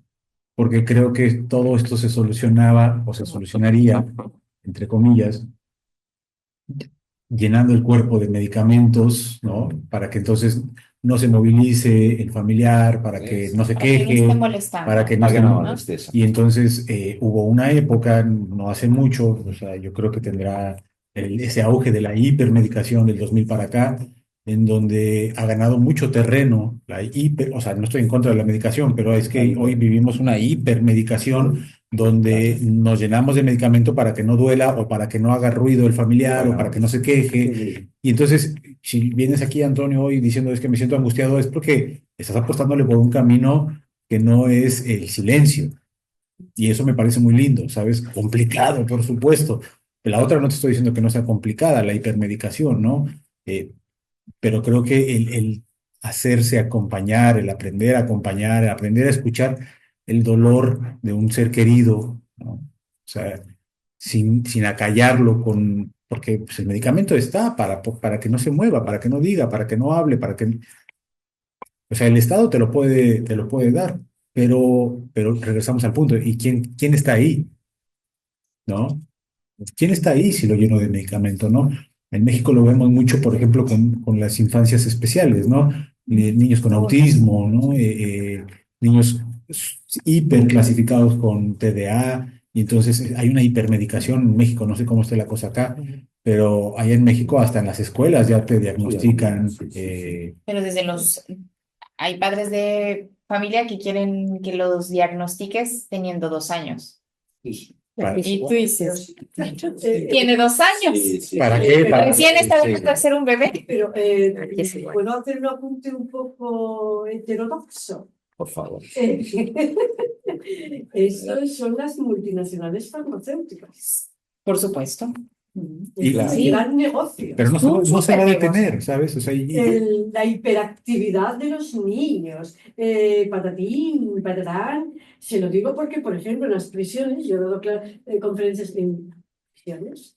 Speaker 4: Porque creo que todo esto se solucionaba o se solucionaría, entre comillas, llenando el cuerpo de medicamentos, ¿no? Para que entonces no se movilice el familiar, para que no se
Speaker 3: Para que no esté
Speaker 4: queje,
Speaker 3: molestando.
Speaker 4: para que no
Speaker 2: para que
Speaker 4: esté
Speaker 2: no
Speaker 3: ¿no?
Speaker 2: molestes.
Speaker 4: Y entonces hubo una época, no hace mucho, o sea, yo creo que tendrá ese auge de la hipermedicación del 2000 para acá, en donde ha ganado mucho terreno o sea, no estoy en contra de la medicación, pero es que hoy vivimos una hipermedicación donde nos llenamos de medicamento para que no duela o para que no haga ruido el familiar o para que no se queje. Y entonces, si vienes aquí, Antonio, hoy diciendo es que me siento angustiado, es porque estás apostándole por un camino que no es el silencio. Y eso me parece muy lindo, ¿sabes? Complicado, por supuesto. La otra no te estoy diciendo que no sea complicada, la hipermedicación, ¿no? Pero creo que el hacerse acompañar, el aprender a acompañar, el aprender a escuchar el dolor de un ser querido, ¿no? O sea, sin acallarlo porque pues, el medicamento está para que no se mueva, para que no diga, para que no hable, para que... O sea, el Estado te lo puede dar, pero regresamos al punto. ¿Y quién está ahí? ¿No? ¿Quién está ahí si lo lleno de medicamento, no? En México lo vemos mucho, por ejemplo, con las infancias especiales, ¿no? Niños con autismo, ¿no? Niños hiperclasificados con TDA, y entonces hay una hipermedicación en México, no sé cómo está la cosa acá, pero allá en México hasta en las escuelas ya te diagnostican.
Speaker 3: Pero hay padres de familia que quieren que los diagnostiques teniendo 2 años. Y tú dices,
Speaker 6: Eh,
Speaker 3: tiene 2 años.
Speaker 4: ¿Para qué?
Speaker 3: Recién está empezando a ser un bebé.
Speaker 6: Pero
Speaker 1: Aquí es igual.
Speaker 6: puedo hacer un apunte un poco heterodoxo.
Speaker 5: Por favor.
Speaker 6: Esas son las multinacionales farmacéuticas.
Speaker 3: Por supuesto.
Speaker 4: Y
Speaker 6: Es un gran negocio.
Speaker 4: Pero no se va a detener, ¿sabes? O sea,
Speaker 6: La hiperactividad de los niños, patatín, patatán. Se lo digo porque, por ejemplo, en las prisiones, yo he dado conferencias en prisiones,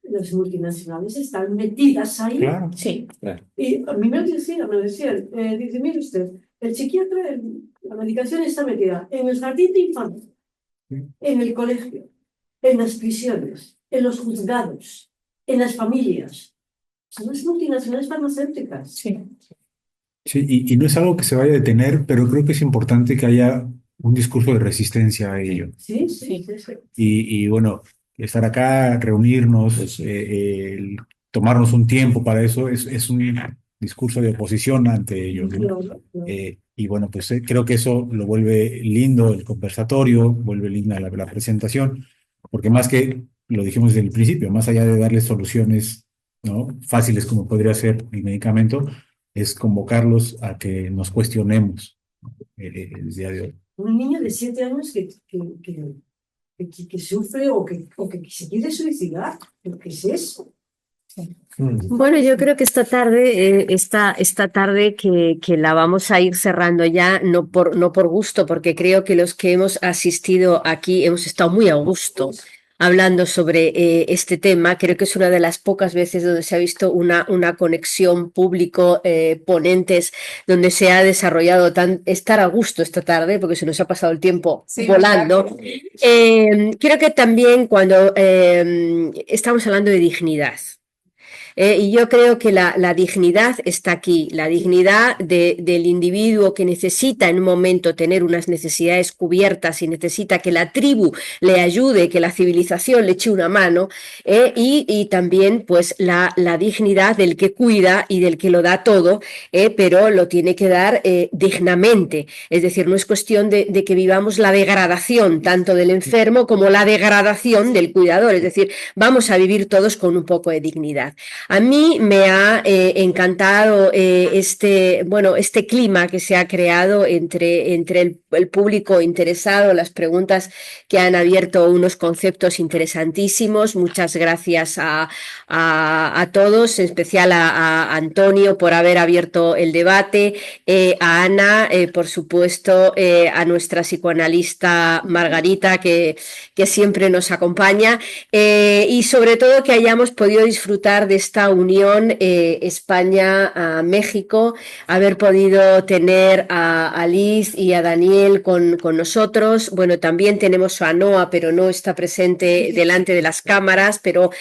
Speaker 6: las multinacionales están metidas ahí.
Speaker 4: claro.
Speaker 3: Sí.
Speaker 6: Y a mí me decían, dice, mire usted, el psiquiatra, la medicación está metida en el jardín de infantes, en el colegio, en las prisiones, en los juzgados, en las familias. Son las multinacionales farmacéuticas.
Speaker 3: Sí.
Speaker 4: Sí, y no es algo que se vaya a detener, pero creo que es importante que haya un discurso de resistencia a ello.
Speaker 6: Sí.
Speaker 4: Y bueno, estar acá, reunirnos, tomarnos un tiempo para eso, es un discurso de oposición ante ellos, ¿no?
Speaker 6: Claro.
Speaker 4: Y bueno, pues creo que eso lo vuelve lindo el conversatorio, vuelve linda la presentación, porque más que, lo dijimos desde el principio, más allá de darles soluciones, ¿no?, fáciles como podría ser el medicamento, es convocarlos a que nos cuestionemos el día de hoy.
Speaker 6: Un niño de 7 años que sufre o que se quiere suicidar. ¿Qué es eso?
Speaker 1: Bueno, yo creo que esta tarde, esta tarde que la vamos a ir cerrando ya, no por gusto, porque creo que los que hemos asistido aquí hemos estado muy a gusto hablando sobre este tema. Creo que es una de las pocas veces donde se ha visto una conexión público-ponentes, donde se ha desarrollado estar a gusto esta tarde, porque se nos ha pasado el tiempo volando. Creo que también cuando estamos hablando de dignidad. Y yo creo que la dignidad está aquí, la dignidad del individuo que necesita en un momento tener unas necesidades cubiertas y necesita que la tribu le ayude, que la civilización le eche una mano, y también pues la dignidad del que cuida y del que lo da todo, pero lo tiene que dar dignamente. Es decir, no es cuestión de que vivamos la degradación tanto del enfermo como la degradación del cuidador. Es decir, vamos a vivir todos con un poco de dignidad. A mí me ha encantado este clima que se ha creado entre el público interesado, las preguntas que han abierto unos conceptos interesantísimos. Muchas gracias a todos, en especial a Antonio por haber abierto el debate, a Ana, por supuesto, a nuestra psicoanalista Margarita, que siempre nos acompaña, y sobre todo que hayamos podido disfrutar de esta unión España-México, haber podido tener a Liz y a Daniel con nosotros. Bueno, también tenemos a Noa, pero no está presente delante de las cámaras, pero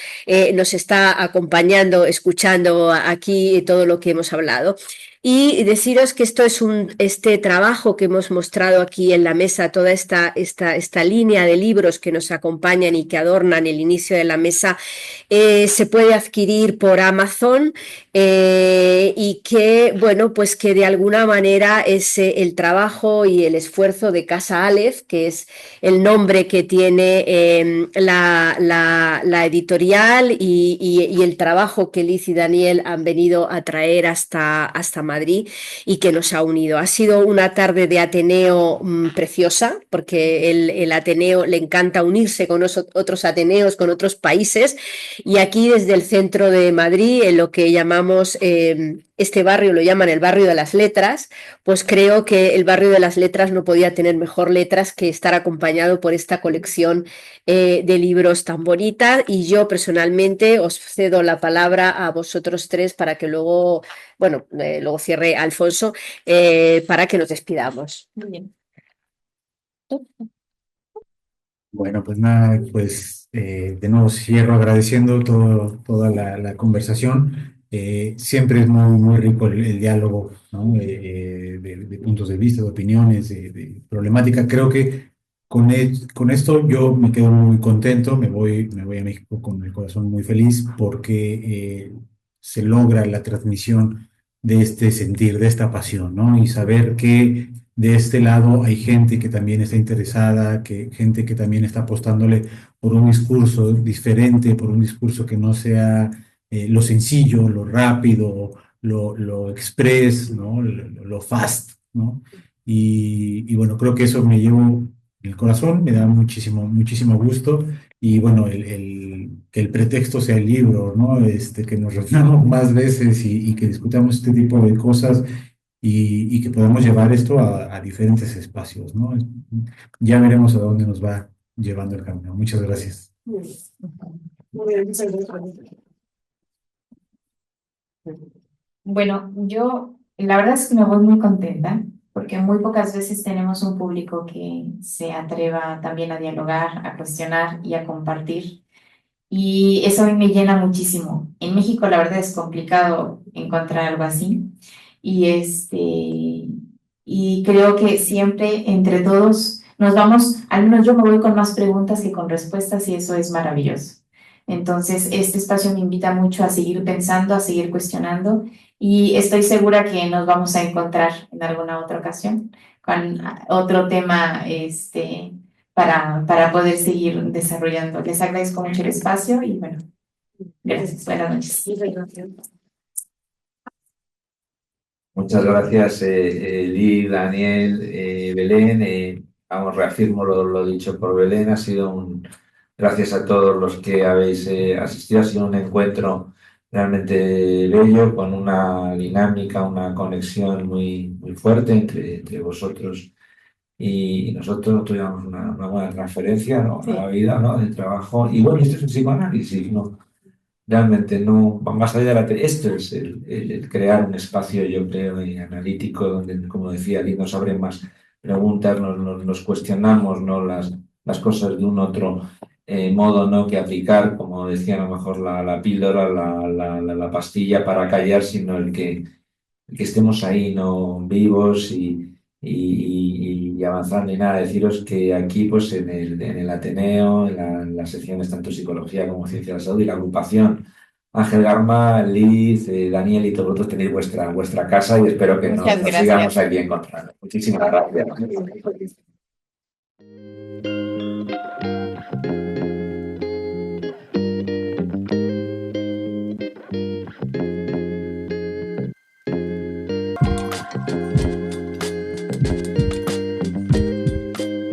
Speaker 1: nos está acompañando, escuchando aquí todo lo que hemos hablado. Y deciros que esto es este trabajo que hemos mostrado aquí en la mesa, toda esta línea de libros que nos acompañan y que adornan el inicio de la mesa, se puede adquirir por Amazon, y que, bueno, pues que de alguna manera es el trabajo y el esfuerzo de Casa Aleph, que es el nombre que tiene la editorial, y el trabajo que Liz y Daniel han venido a traer hasta Madrid y que nos ha unido. Ha sido una tarde de Ateneo preciosa, porque el Ateneo le encanta unirse con otros Ateneos, con otros países, y aquí desde el centro de Madrid, en lo que llamamos, este barrio lo llaman el barrio de las letras, pues creo que el barrio de las letras no podía tener mejor letras que estar acompañado por esta colección de libros tan bonita. Y yo personalmente os cedo la palabra a vosotros tres para que luego, bueno, luego cierre Alfonso, para que nos despidamos.
Speaker 3: Muy bien.
Speaker 4: Bueno, pues nada, pues de nuevo cierro agradeciendo toda la conversación. Siempre es muy rico el diálogo, ¿no? De puntos de vista, de opiniones, de problemática. Creo que con esto yo me quedo muy contento, me voy a México con el corazón muy feliz porque se logra la transmisión de este sentir, de esta pasión, ¿no? Y saber que de este lado hay gente que también está interesada, gente que también está apostándole por un discurso diferente, por un discurso que no sea lo sencillo, lo rápido, lo express, ¿no? Lo fast, ¿no? Y bueno, creo que eso me llevo en el corazón, me da muchísimo gusto. Y bueno, que el pretexto sea el libro, ¿no? Que nos reunamos más veces y que discutamos este tipo de cosas y que podamos llevar esto a diferentes espacios, ¿no? Ya veremos a dónde nos va llevando el camino. Muchas gracias.
Speaker 6: Muy bien. Muy bien, muchas gracias.
Speaker 3: Bueno, yo la verdad es que me voy muy contenta porque muy pocas veces tenemos un público que se atreva también a dialogar, a cuestionar y a compartir. Y eso a mí me llena muchísimo. En México la verdad es complicado encontrar algo así. Y creo que siempre entre todos nos vamos, al menos yo me voy con más preguntas que con respuestas y eso es maravilloso. Entonces, este espacio me invita mucho a seguir pensando, a seguir cuestionando y estoy segura que nos vamos a encontrar en alguna otra ocasión con otro tema para poder seguir desarrollando. Les agradezco mucho el espacio y bueno, gracias. Buenas noches.
Speaker 6: Muchas gracias.
Speaker 2: Muchas gracias, Lee, Daniel, Belén. Vamos, reafirmo lo dicho por Belén. Ha sido gracias a todos los que habéis asistido. Ha sido un encuentro realmente bello, con una dinámica, una conexión muy fuerte entre vosotros y nosotros. Tuvimos una buena transferencia, ¿no?
Speaker 6: Sí.
Speaker 2: A la vida, ¿no? De trabajo. Y bueno, esto es un psicoanálisis, ¿no? Realmente no va más allá de esto es el crear un espacio, yo creo, analítico, donde, como decía, Ali, nos abren más preguntas, nos cuestionamos, ¿no? Las cosas de un otro modo, ¿no? Que aplicar, como decía, a lo mejor la píldora, la pastilla para callar, sino el que estemos ahí, ¿no? Vivos y avanzando. Y nada, deciros que aquí, pues en el Ateneo, en las secciones tanto psicología como ciencia de la salud y la agrupación Ángel Garma, Liz, Daniel y todos vosotros tenéis vuestra casa y espero que nos sigamos aquí encontrando. Muchísimas gracias.